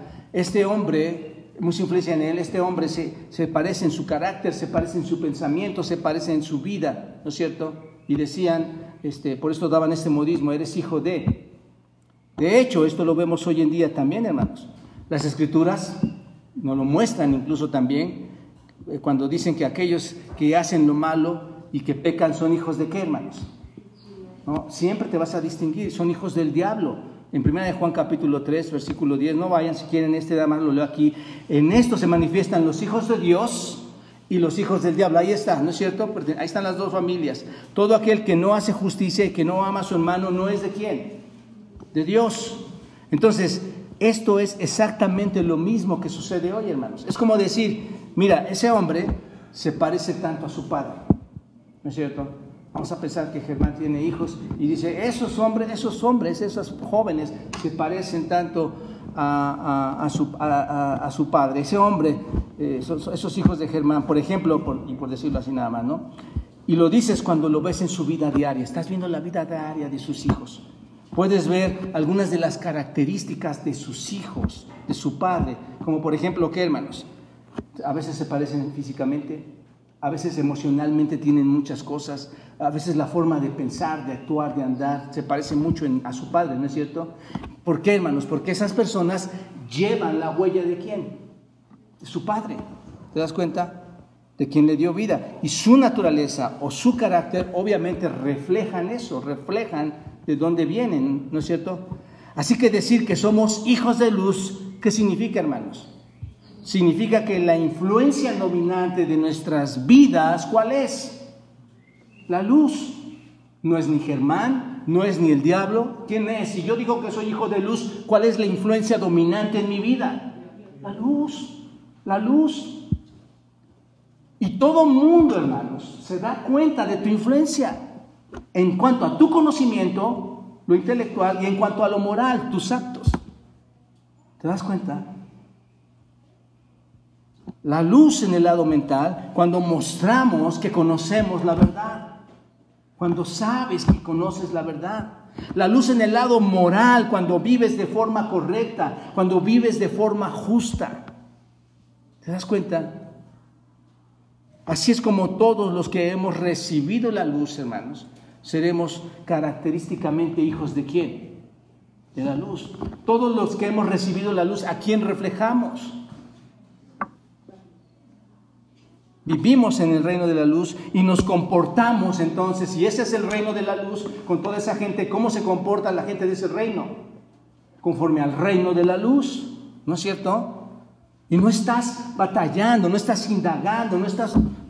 mucha influencia en él, este hombre se parece en su carácter, se parece en su pensamiento, se parece en su vida, ¿no es cierto? Y decían, por esto daban este modismo, eres hijo de. De hecho, esto lo vemos hoy en día también, hermanos. Las Escrituras nos lo muestran incluso también, cuando dicen que aquellos que hacen lo malo y que pecan son hijos de ¿qué, hermanos? ¿No? Siempre te vas a distinguir, son hijos del diablo. En 1 Juan capítulo 3, versículo 10, no vayan si quieren, además lo leo aquí. En esto se manifiestan los hijos de Dios y los hijos del diablo. Ahí está, ¿no es cierto? Ahí están las dos familias. Todo aquel que no hace justicia y que no ama a su hermano, ¿no es de quién? De Dios. Entonces, esto es exactamente lo mismo que sucede hoy, hermanos. Es como decir, mira, ese hombre se parece tanto a su padre, ¿no es cierto? Vamos a pensar que Germán tiene hijos y dice, esos jóvenes se parecen tanto a su padre. Ese hombre, esos hijos de Germán, por ejemplo, por decirlo así nada más, ¿no? Y lo dices cuando lo ves en su vida diaria. Estás viendo la vida diaria de sus hijos. Puedes ver algunas de las características de sus hijos, de su padre. Como por ejemplo, ¿qué, hermanos? A veces se parecen físicamente, a veces emocionalmente tienen muchas cosas, a veces la forma de pensar, de actuar, de andar, se parece mucho a su padre, ¿no es cierto? ¿Por qué, hermanos? Porque esas personas llevan la huella de ¿quién? De su padre. ¿Te das cuenta? De quien le dio vida. Y su naturaleza o su carácter obviamente reflejan eso, reflejan de dónde vienen, ¿no es cierto? Así que decir que somos hijos de luz, ¿qué significa, hermanos? Significa que la influencia dominante de nuestras vidas, ¿cuál es? La luz. No es ni Germán, no es ni el diablo. ¿Quién es? Si yo digo que soy hijo de luz, ¿cuál es la influencia dominante en mi vida? La luz, la luz. Y todo mundo, hermanos, se da cuenta de tu influencia en cuanto a tu conocimiento, lo intelectual, y en cuanto a lo moral, tus actos. ¿Te das cuenta? La luz en el lado mental, cuando mostramos que conocemos la verdad, cuando sabes que conoces la verdad. La luz en el lado moral, cuando vives de forma correcta, cuando vives de forma justa. ¿Te das cuenta? Así es como todos los que hemos recibido la luz, hermanos, seremos característicamente hijos de ¿quién? De la luz. Todos los que hemos recibido la luz, ¿a quién reflejamos? Vivimos en el reino de la luz y nos comportamos entonces, si ese es el reino de la luz, con toda esa gente, ¿cómo se comporta la gente de ese reino? Conforme al reino de la luz, ¿no es cierto? Y no estás batallando, no estás indagando, no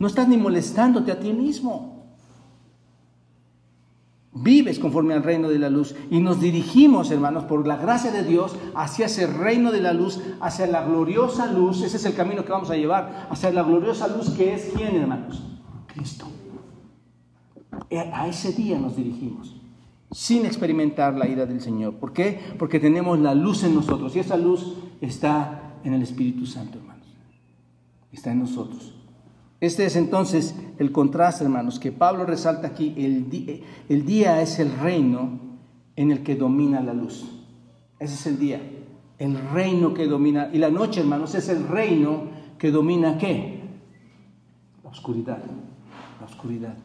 estás ni molestándote a ti mismo. Vives conforme al reino de la luz y nos dirigimos, hermanos, por la gracia de Dios hacia ese reino de la luz, hacia la gloriosa luz. Ese es el camino que vamos a llevar, hacia la gloriosa luz que es ¿quién, hermanos? Cristo. A ese día nos dirigimos, sin experimentar la ira del Señor. ¿Por qué? Porque tenemos la luz en nosotros y esa luz está en el Espíritu Santo, hermanos. Está en nosotros. Este es entonces el contraste, hermanos, que Pablo resalta aquí. El día es el reino en el que domina la luz. Ese es el día, el reino que domina. Y la noche, hermanos, es el reino que domina ¿qué? La oscuridad. La oscuridad.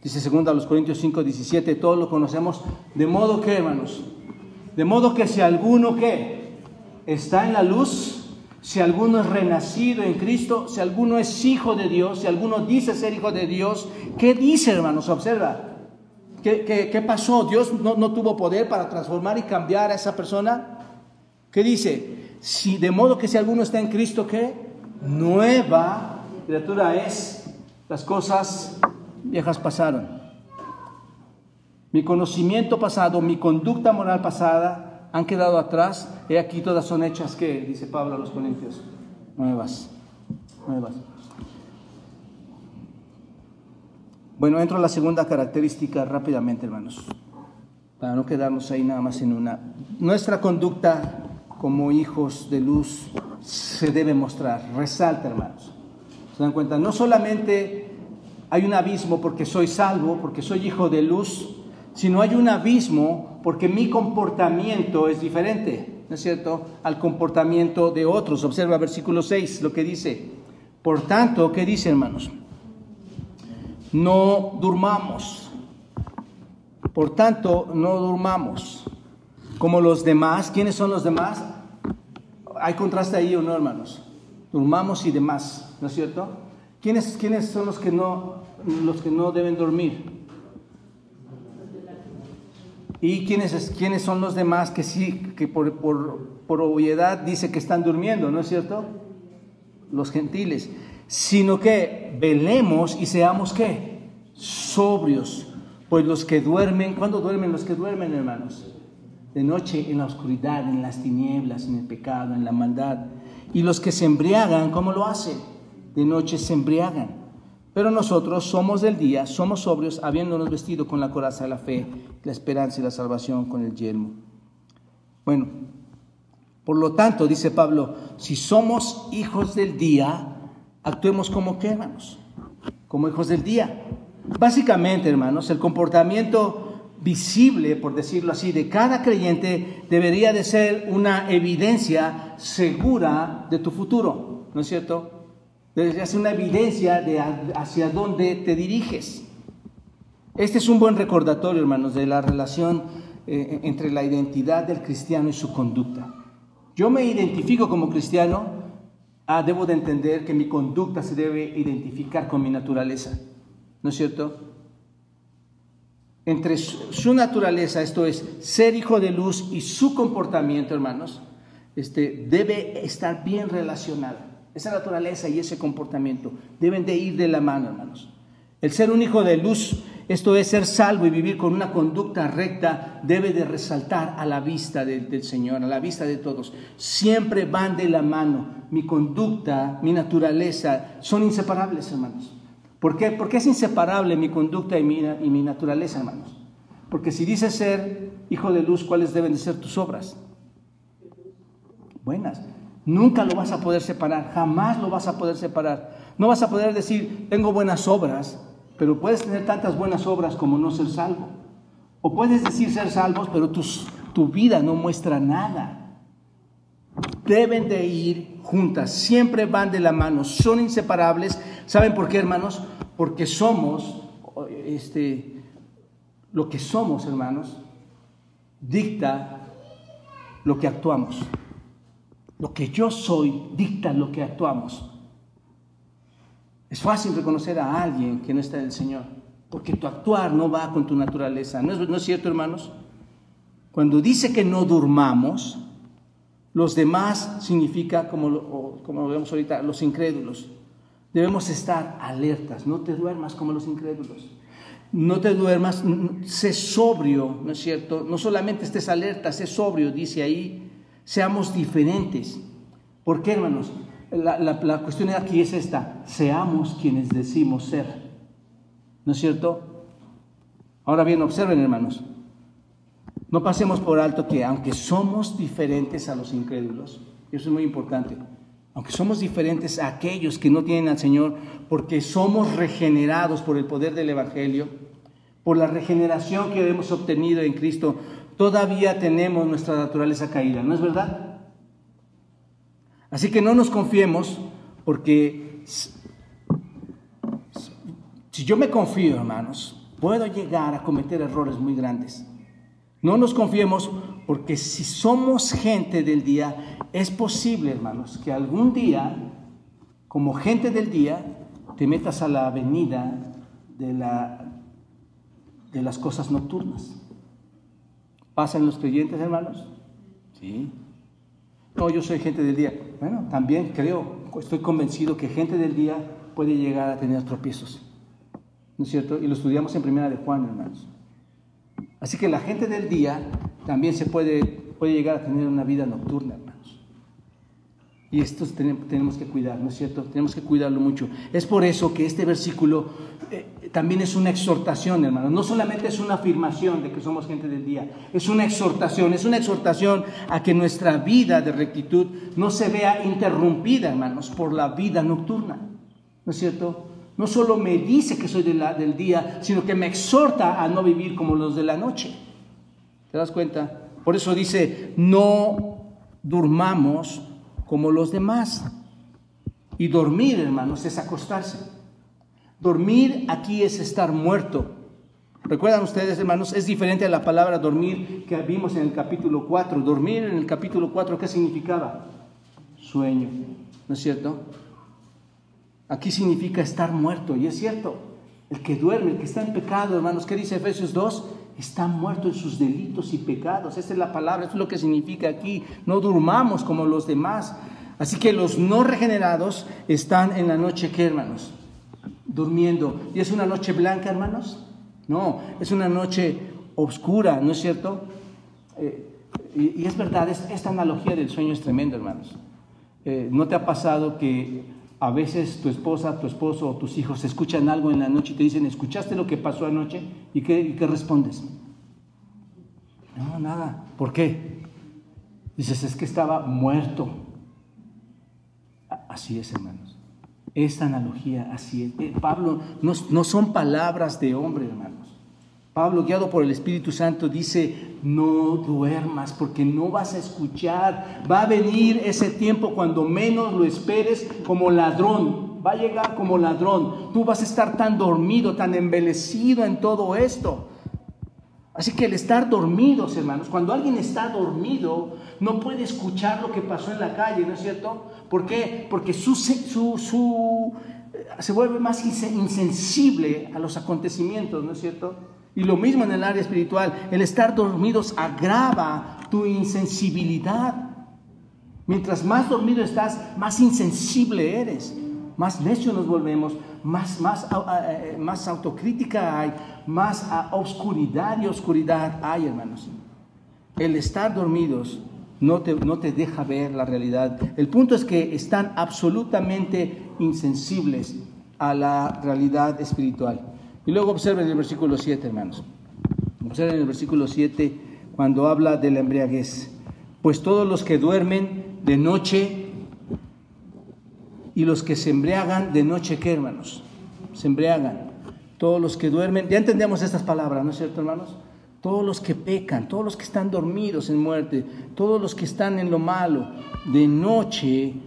Dice 2 Corintios 5:17, todos lo conocemos. De modo que, hermanos, de modo que si alguno ¿qué? Está en la luz, si alguno es renacido en Cristo, si alguno es hijo de Dios, si alguno dice ser hijo de Dios, ¿qué dice, hermanos? Observa. ¿Qué pasó? ¿Dios no tuvo poder para transformar y cambiar a esa persona? ¿Qué dice? Si de modo que si alguno está en Cristo, ¿qué? Nueva criatura es. Las cosas viejas pasaron. Mi conocimiento pasado, mi conducta moral pasada han quedado atrás. He aquí todas son hechas, ¿qué? Dice Pablo a los Corintios. Nuevas. Bueno, entro a la segunda característica rápidamente, hermanos. para no quedarnos ahí nada más en una. Nuestra conducta como hijos de luz se debe mostrar, resalta, hermanos. ¿Se dan cuenta? No solamente hay un abismo porque soy salvo, porque soy hijo de luz, sino hay un abismo porque mi comportamiento es diferente, ¿no es cierto?, al comportamiento de otros. Observa versículo 6, lo que dice. Por tanto, ¿qué dice, hermanos? No durmamos. Por tanto, no durmamos como los demás. ¿Quiénes son los demás? ¿Hay contraste ahí o no, hermanos? Durmamos y demás, ¿no es cierto? ¿Quiénes son los que no deben dormir? ¿Y quiénes son los demás que sí, que por obviedad dice que están durmiendo, ¿no es cierto? Los gentiles. Sino que velemos y seamos, ¿qué? Sobrios. Pues los que duermen, ¿cuándo duermen los que duermen, hermanos? De noche, en la oscuridad, en las tinieblas, en el pecado, en la maldad. Y los que se embriagan, ¿cómo lo hacen? De noche se embriagan. Pero nosotros somos del día, somos sobrios, habiéndonos vestido con la coraza de la fe, la esperanza y la salvación con el yelmo. Bueno, por lo tanto, dice Pablo, si somos hijos del día, actuemos como ¿qué, hermanos? Como hijos del día. Básicamente, hermanos, el comportamiento visible, por decirlo así, de cada creyente debería de ser una evidencia segura de tu futuro, ¿no es cierto? Debería ser una evidencia de hacia dónde te diriges. Este es un buen recordatorio, hermanos, de la relación entre la identidad del cristiano y su conducta. Yo me identifico como cristiano, debo de entender que mi conducta se debe identificar con mi naturaleza, ¿no es cierto? Entre su naturaleza, esto es, ser hijo de luz, y su comportamiento, hermanos, debe estar bien relacionado. Esa naturaleza y ese comportamiento deben de ir de la mano, hermanos. El ser un hijo de luz, esto es, ser salvo y vivir con una conducta recta, debe de resaltar a la vista del Señor, a la vista de todos. Siempre van de la mano. Mi conducta, mi naturaleza son inseparables, hermanos. ¿Por qué? Porque es inseparable mi conducta y mi naturaleza, hermanos. Porque si dices ser hijo de luz, ¿cuáles deben de ser tus obras? Buenas. Nunca lo vas a poder separar, jamás lo vas a poder separar. No vas a poder decir, tengo buenas obras, pero puedes tener tantas buenas obras como no ser salvo. O puedes decir ser salvos, pero tu vida no muestra nada. Deben de ir juntas, siempre van de la mano, son inseparables. ¿Saben por qué, hermanos? Porque somos, lo que somos, hermanos, dicta lo que actuamos. Lo que yo soy dicta lo que actuamos. Es fácil reconocer a alguien que no está en el Señor, porque tu actuar no va con tu naturaleza. ¿No es cierto, hermanos? Cuando dice que no durmamos, los demás significa, como lo vemos ahorita, los incrédulos. Debemos estar alertas, no te duermas como los incrédulos. No te duermas, sé sobrio, ¿no es cierto? No solamente estés alerta, sé sobrio, dice ahí. Seamos diferentes. ¿Por qué, hermanos? La cuestión aquí es esta: seamos quienes decimos ser, ¿no es cierto? Ahora bien, observen, hermanos, no pasemos por alto que aunque somos diferentes a los incrédulos, y eso es muy importante, aunque somos diferentes a aquellos que no tienen al Señor, porque somos regenerados por el poder del Evangelio, por la regeneración que hemos obtenido en Cristo, todavía tenemos nuestra naturaleza caída, ¿no es verdad? Así que no nos confiemos, porque si yo me confío, hermanos, puedo llegar a cometer errores muy grandes. No nos confiemos, porque si somos gente del día, es posible, hermanos, que algún día, como gente del día, te metas a la avenida de las cosas nocturnas. ¿Pasan los creyentes, hermanos? Sí. No, yo soy gente del día. Bueno, también estoy convencido que gente del día puede llegar a tener tropiezos, ¿no es cierto? Y lo estudiamos en Primera de Juan, hermanos. Así que la gente del día también puede llegar a tener una vida nocturna, hermanos. Y esto tenemos que cuidar, ¿no es cierto? Tenemos que cuidarlo mucho. Es por eso que este versículo también es una exhortación, hermanos. No solamente es una afirmación de que somos gente del día, es una exhortación a que nuestra vida de rectitud no se vea interrumpida, hermanos, por la vida nocturna, ¿no es cierto? No solo me dice que soy del día, sino que me exhorta a no vivir como los de la noche. ¿Te das cuenta? Por eso dice, no durmamos como los demás. Y dormir, hermanos, es acostarse. Dormir aquí es estar muerto. ¿Recuerdan ustedes, hermanos? Es diferente a la palabra dormir que vimos en el capítulo 4. Dormir en el capítulo 4, ¿qué significaba? Sueño, ¿no es cierto? Aquí significa estar muerto, y es cierto. El que duerme, el que está en pecado, hermanos, ¿qué dice Efesios 2? Está muerto en sus delitos y pecados. Esta es la palabra, esto es lo que significa aquí. No durmamos como los demás. Así que los no regenerados están en la noche, ¿qué, hermanos? Durmiendo. ¿Y es una noche blanca, hermanos? No, es una noche oscura, ¿no es cierto? Y es verdad, esta analogía del sueño es tremenda, hermanos. ¿No te ha pasado que a veces tu esposa, tu esposo o tus hijos escuchan algo en la noche y te dicen, ¿escuchaste lo que pasó anoche? ¿Y qué respondes? No, nada. ¿Por qué? Dices, es que estaba muerto. Así es, hermanos. Esta analogía, así es. Pablo, no son palabras de hombre, hermanos. Pablo, guiado por el Espíritu Santo, dice, no duermas porque no vas a escuchar. Va a venir ese tiempo cuando menos lo esperes, como ladrón. Va a llegar como ladrón. Tú vas a estar tan dormido, tan embelecido en todo esto. Así que el estar dormidos, hermanos, cuando alguien está dormido, no puede escuchar lo que pasó en la calle, ¿no es cierto? ¿Por qué? Porque se vuelve más insensible a los acontecimientos, ¿no es cierto? Y lo mismo en el área espiritual, el estar dormidos agrava tu insensibilidad. Mientras más dormido estás, más insensible eres, más necio nos volvemos, más autocrítica hay, más oscuridad y oscuridad hay, hermanos. El estar dormidos no te deja ver la realidad. El punto es que están absolutamente insensibles a la realidad espiritual. Y luego observen el versículo 7, hermanos. Observen el versículo 7 cuando habla de la embriaguez. Pues todos los que duermen de noche y los que se embriagan de noche, ¿qué, hermanos? Se embriagan. Todos los que duermen, ya entendemos estas palabras, ¿no es cierto, hermanos? Todos los que pecan, todos los que están dormidos en muerte, todos los que están en lo malo, de noche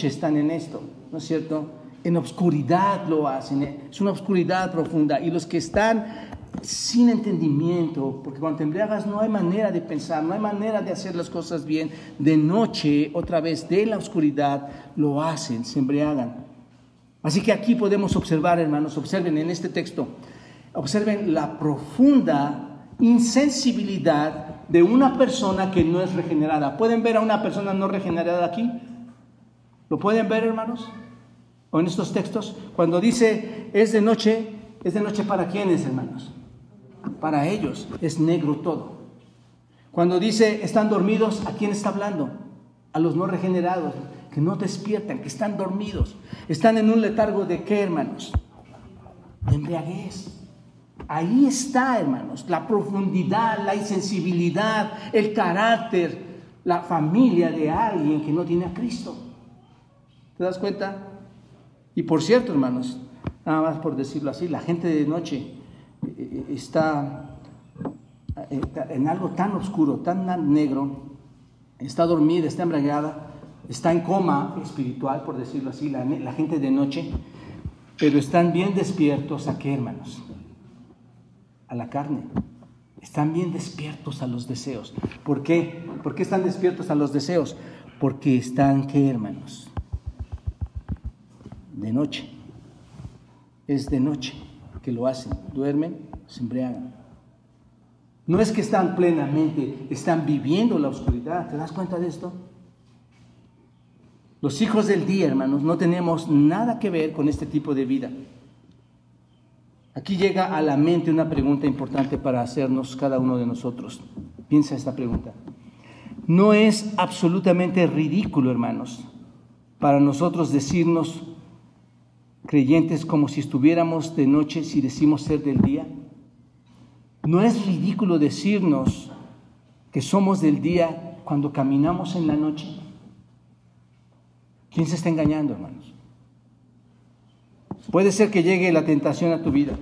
están en esto, ¿no es cierto? En obscuridad lo hacen, es una obscuridad profunda. Y los que están sin entendimiento, porque cuando te embriagas no hay manera de pensar, no hay manera de hacer las cosas bien, de noche, otra vez, de la oscuridad, lo hacen, se embriagan. Así que aquí podemos observar, hermanos, observen en este texto, observen la profunda insensibilidad de una persona que no es regenerada. ¿Pueden ver a una persona no regenerada aquí? ¿Lo pueden ver, hermanos? O en estos textos, cuando dice es de noche ¿para quiénes, hermanos? Para ellos, es negro todo. Cuando dice están dormidos, ¿a quién está hablando? A los no regenerados, que no despiertan, que están dormidos. Están en un letargo de ¿qué, hermanos? De embriaguez. Ahí está, hermanos, la profundidad, la insensibilidad, el carácter, la familia de alguien que no tiene a Cristo. ¿Te das cuenta? Y por cierto, hermanos, nada más por decirlo así, la gente de noche está en algo tan oscuro, tan negro, está dormida, está embriagada, está en coma espiritual, por decirlo así, la gente de noche, pero están bien despiertos ¿a qué, hermanos? A la carne. Están bien despiertos a los deseos. ¿Por qué? ¿Por qué están despiertos a los deseos? Porque están, ¿qué, hermanos? De noche. Es de noche que lo hacen. Duermen, se embriagan. No es que están plenamente, están viviendo la oscuridad. ¿Te das cuenta de esto? Los hijos del día, hermanos, no tenemos nada que ver con este tipo de vida. Aquí llega a la mente una pregunta importante para hacernos cada uno de nosotros. Piensa esta pregunta. ¿No es absolutamente ridículo, hermanos, para nosotros decirnos creyentes como si estuviéramos de noche si decimos ser del día? ¿No es ridículo decirnos que somos del día cuando caminamos en la noche? ¿Quién se está engañando, hermanos? Puede ser que llegue la tentación a tu vida,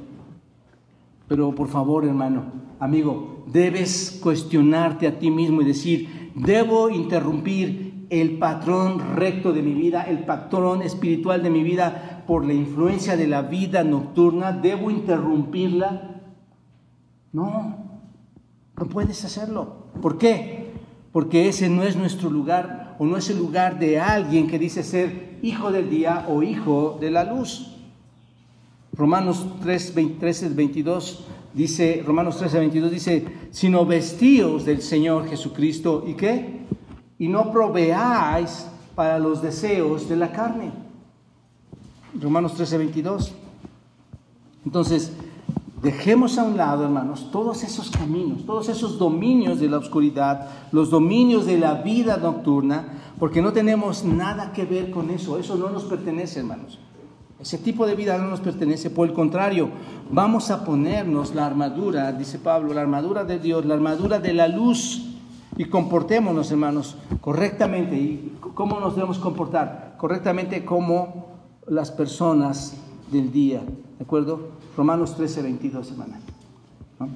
pero por favor, hermano, amigo, debes cuestionarte a ti mismo y decir: debo interrumpir el patrón recto de mi vida, el patrón espiritual de mi vida por la influencia de la vida nocturna. ¿Debo interrumpirla? No puedes hacerlo. ¿Por qué? Porque ese no es nuestro lugar, o no es el lugar de alguien que dice ser hijo del día o hijo de la luz. Romanos 13:22 dice: sino vestíos del Señor Jesucristo, ¿y qué? Y no proveáis para los deseos de la carne. Romanos 13:22. Entonces, dejemos a un lado, hermanos, todos esos caminos, todos esos dominios de la oscuridad, los dominios de la vida nocturna, porque no tenemos nada que ver con eso. Eso no nos pertenece, hermanos. Ese tipo de vida no nos pertenece. Por el contrario, vamos a ponernos la armadura, dice Pablo, la armadura de Dios, la armadura de la luz, y comportémonos, hermanos, correctamente. ¿Y cómo nos debemos comportar? Correctamente como las personas del día, ¿de acuerdo? Romanos 13:22, hermana. ¿No?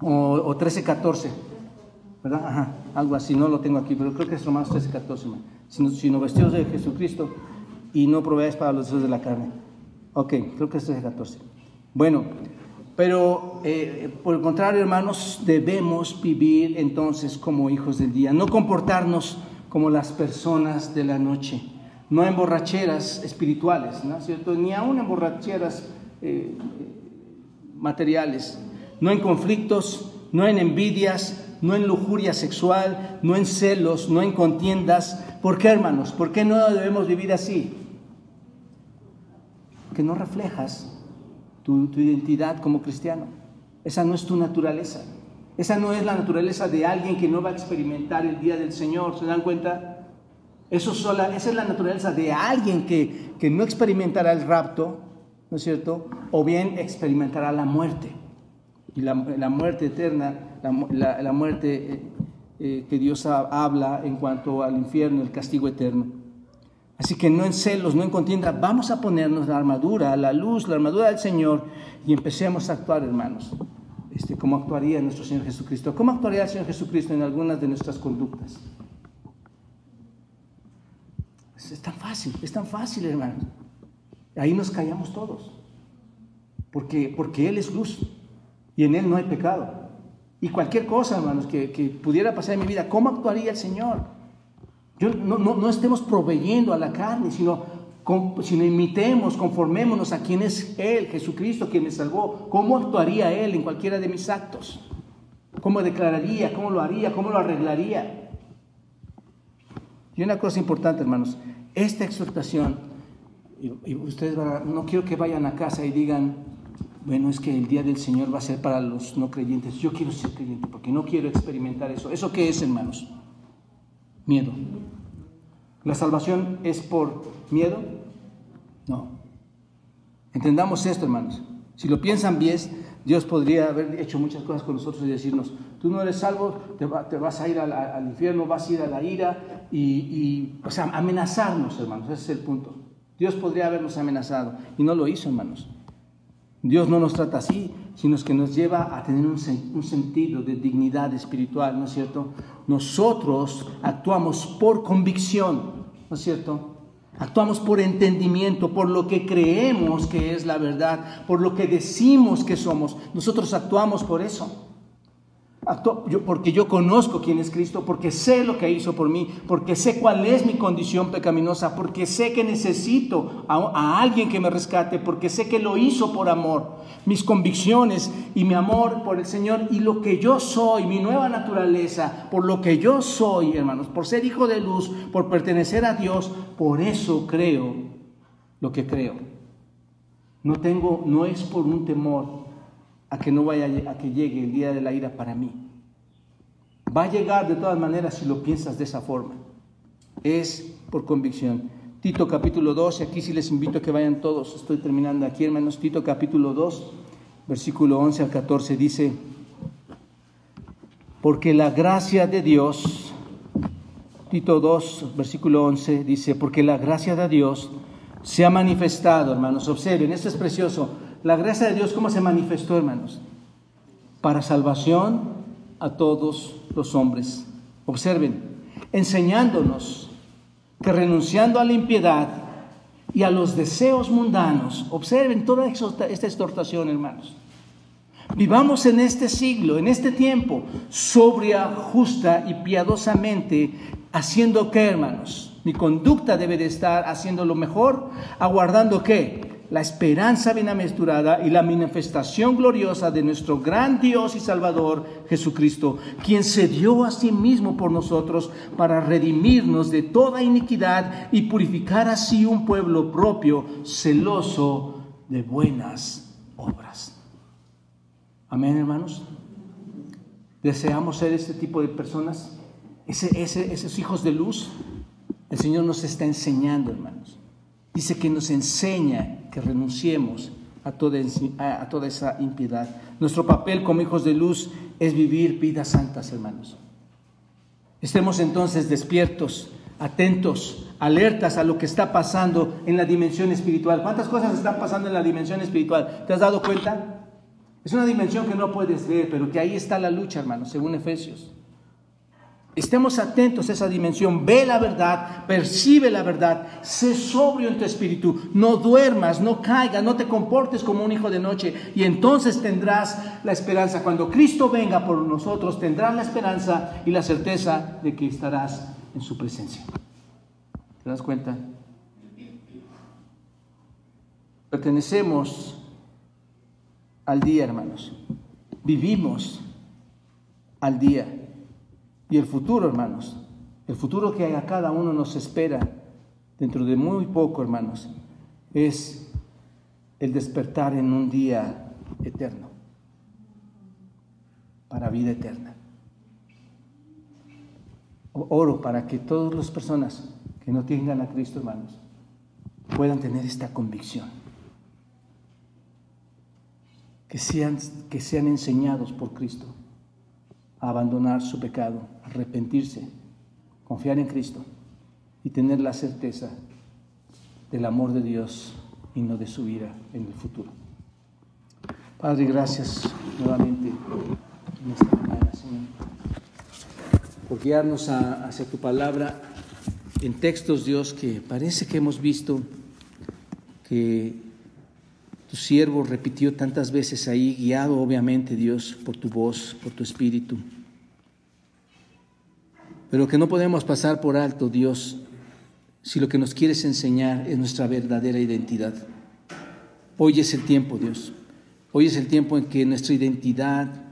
O 13:14, ¿verdad? Ajá, algo así, no lo tengo aquí, pero creo que es Romanos 13:14, hermano. Sino vestidos de Jesucristo y no proveáis para los deseos de la carne. Ok, creo que es 13:14. Bueno, pero por el contrario, hermanos, debemos vivir entonces como hijos del día, no comportarnos como las personas de la noche, no en borracheras espirituales, ¿no es cierto? Ni aún en borracheras materiales, no en conflictos, no en envidias, no en lujuria sexual, no en celos, no en contiendas. ¿Por qué, hermanos? ¿Por qué no debemos vivir así? Porque no reflejas tu identidad como cristiano. Esa no es tu naturaleza. Esa no es la naturaleza de alguien que no va a experimentar el día del Señor. ¿Se dan cuenta? Esa es la naturaleza de alguien que no experimentará el rapto, ¿no es cierto? O bien experimentará la muerte. Y la muerte eterna, la muerte que Dios habla en cuanto al infierno, el castigo eterno. Así que no en celos, no en contienda, vamos a ponernos la armadura, la luz, la armadura del Señor, y empecemos a actuar, hermanos, como actuaría nuestro Señor Jesucristo. ¿Cómo actuaría el Señor Jesucristo en algunas de nuestras conductas? Es tan fácil, hermanos. Ahí nos callamos todos, porque Él es luz y en Él no hay pecado. Y cualquier cosa, hermanos, que pudiera pasar en mi vida, ¿cómo actuaría el Señor? No estemos proveyendo a la carne, sino imitemos, conformémonos a quien es Él, Jesucristo, quien me salvó. ¿Cómo actuaría Él en cualquiera de mis actos? ¿Cómo declararía? ¿Cómo lo haría? ¿Cómo lo arreglaría? Y una cosa importante, hermanos, esta exhortación, y ustedes no quiero que vayan a casa y digan: bueno, es que el día del Señor va a ser para los no creyentes. Yo quiero ser creyente porque no quiero experimentar eso. ¿Eso qué es, hermanos? Miedo. ¿La salvación es por miedo? No. Entendamos esto, hermanos. Si lo piensan bien, Dios podría haber hecho muchas cosas con nosotros y decirnos: tú no eres salvo, te vas a ir al infierno, vas a ir a la ira, o sea, amenazarnos, hermanos. Ese es el punto. Dios podría habernos amenazado y no lo hizo, hermanos. Dios no nos trata así, sino que nos lleva a tener un sentido de dignidad espiritual, ¿no es cierto? Nosotros actuamos por convicción, ¿no es cierto? Actuamos por entendimiento, por lo que creemos que es la verdad, por lo que decimos que somos. Nosotros actuamos por eso. Porque yo conozco quién es Cristo, porque sé lo que hizo por mí, porque sé cuál es mi condición pecaminosa, porque sé que necesito a alguien que me rescate, porque sé que lo hizo por amor. Mis convicciones y mi amor por el Señor y lo que yo soy, mi nueva naturaleza, por lo que yo soy, hermanos, por ser hijo de luz, por pertenecer a Dios, por eso creo lo que creo. No es por un temor a que llegue el día de la ira para mí. Va a llegar de todas maneras si lo piensas de esa forma. Es por convicción. Tito capítulo 2, y aquí sí les invito a que vayan todos. Estoy terminando aquí, hermanos. Tito capítulo 2, versículo 11 al 14 dice: porque la gracia de Dios, Tito 2, versículo 11 dice, porque la gracia de Dios se ha manifestado, hermanos. Observen, esto es precioso. La gracia de Dios, ¿cómo se manifestó, hermanos? Para salvación a todos los hombres. Observen, enseñándonos que renunciando a la impiedad y a los deseos mundanos, observen toda esta exhortación, hermanos, vivamos en este siglo, en este tiempo, sobria, justa y piadosamente, haciendo ¿qué, hermanos? Mi conducta debe de estar haciendo lo mejor, aguardando ¿qué? La esperanza bienaventurada y la manifestación gloriosa de nuestro gran Dios y Salvador Jesucristo, quien se dio a sí mismo por nosotros para redimirnos de toda iniquidad y purificar así un pueblo propio, celoso de buenas obras. Amén, hermanos. ¿Deseamos ser este tipo de personas? Esos hijos de luz. El Señor nos está enseñando, hermanos. Dice que nos enseña que renunciemos a toda esa impiedad. Nuestro papel como hijos de luz es vivir vidas santas, hermanos. Estemos entonces despiertos, atentos, alertas a lo que está pasando en la dimensión espiritual. ¿Cuántas cosas están pasando en la dimensión espiritual? ¿Te has dado cuenta? Es una dimensión que no puedes ver, pero que ahí está la lucha, hermanos, según Efesios. Estemos atentos a esa dimensión. Ve la verdad, percibe la verdad, sé sobrio en tu espíritu, no duermas, no caigas, no te comportes como un hijo de noche, y entonces tendrás la esperanza. Cuando Cristo venga por nosotros, tendrás la esperanza y la certeza de que estarás en su presencia. ¿Te das cuenta? Pertenecemos al día, hermanos. Vivimos al día. Y el futuro, hermanos, el futuro que a cada uno nos espera dentro de muy poco, hermanos, es el despertar en un día eterno, para vida eterna. Oro para que todas las personas que no tengan a Cristo, hermanos, puedan tener esta convicción, que sean enseñados por Cristo a abandonar su pecado, arrepentirse, confiar en Cristo y tener la certeza del amor de Dios y no de su ira en el futuro. Padre, gracias nuevamente en esta mañana, Señor, por guiarnos hacia tu palabra en textos, Dios, que parece que hemos visto que tu siervo repitió tantas veces ahí, guiado obviamente, Dios, por tu voz, por tu espíritu. Pero que no podemos pasar por alto, Dios, si lo que nos quieres enseñar es nuestra verdadera identidad. Hoy es el tiempo, Dios. Hoy es el tiempo en que nuestra identidad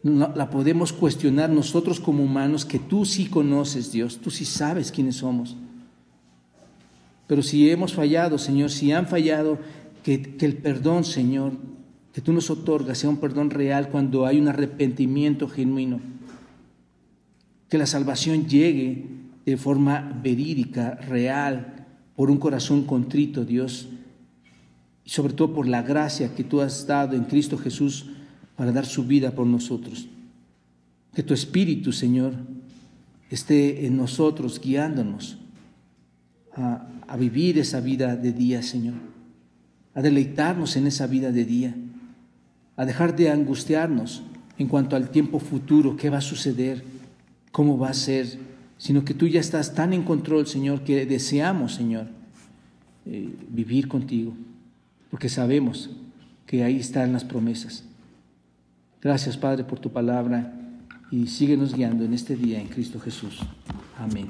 la podemos cuestionar nosotros como humanos, que tú sí conoces, Dios, tú sí sabes quiénes somos. Pero si hemos fallado, Señor, si han fallado, que el perdón, Señor, que tú nos otorgas sea un perdón real cuando hay un arrepentimiento genuino. Que la salvación llegue de forma verídica, real, por un corazón contrito, Dios, y sobre todo por la gracia que tú has dado en Cristo Jesús para dar su vida por nosotros. Que tu Espíritu, Señor, esté en nosotros, guiándonos a vivir esa vida de día, Señor, a deleitarnos en esa vida de día, a dejar de angustiarnos en cuanto al tiempo futuro, qué va a suceder, cómo va a ser, sino que tú ya estás tan en control, Señor, que deseamos, Señor, vivir contigo, porque sabemos que ahí están las promesas. Gracias, Padre, por tu palabra, y síguenos guiando en este día en Cristo Jesús. Amén.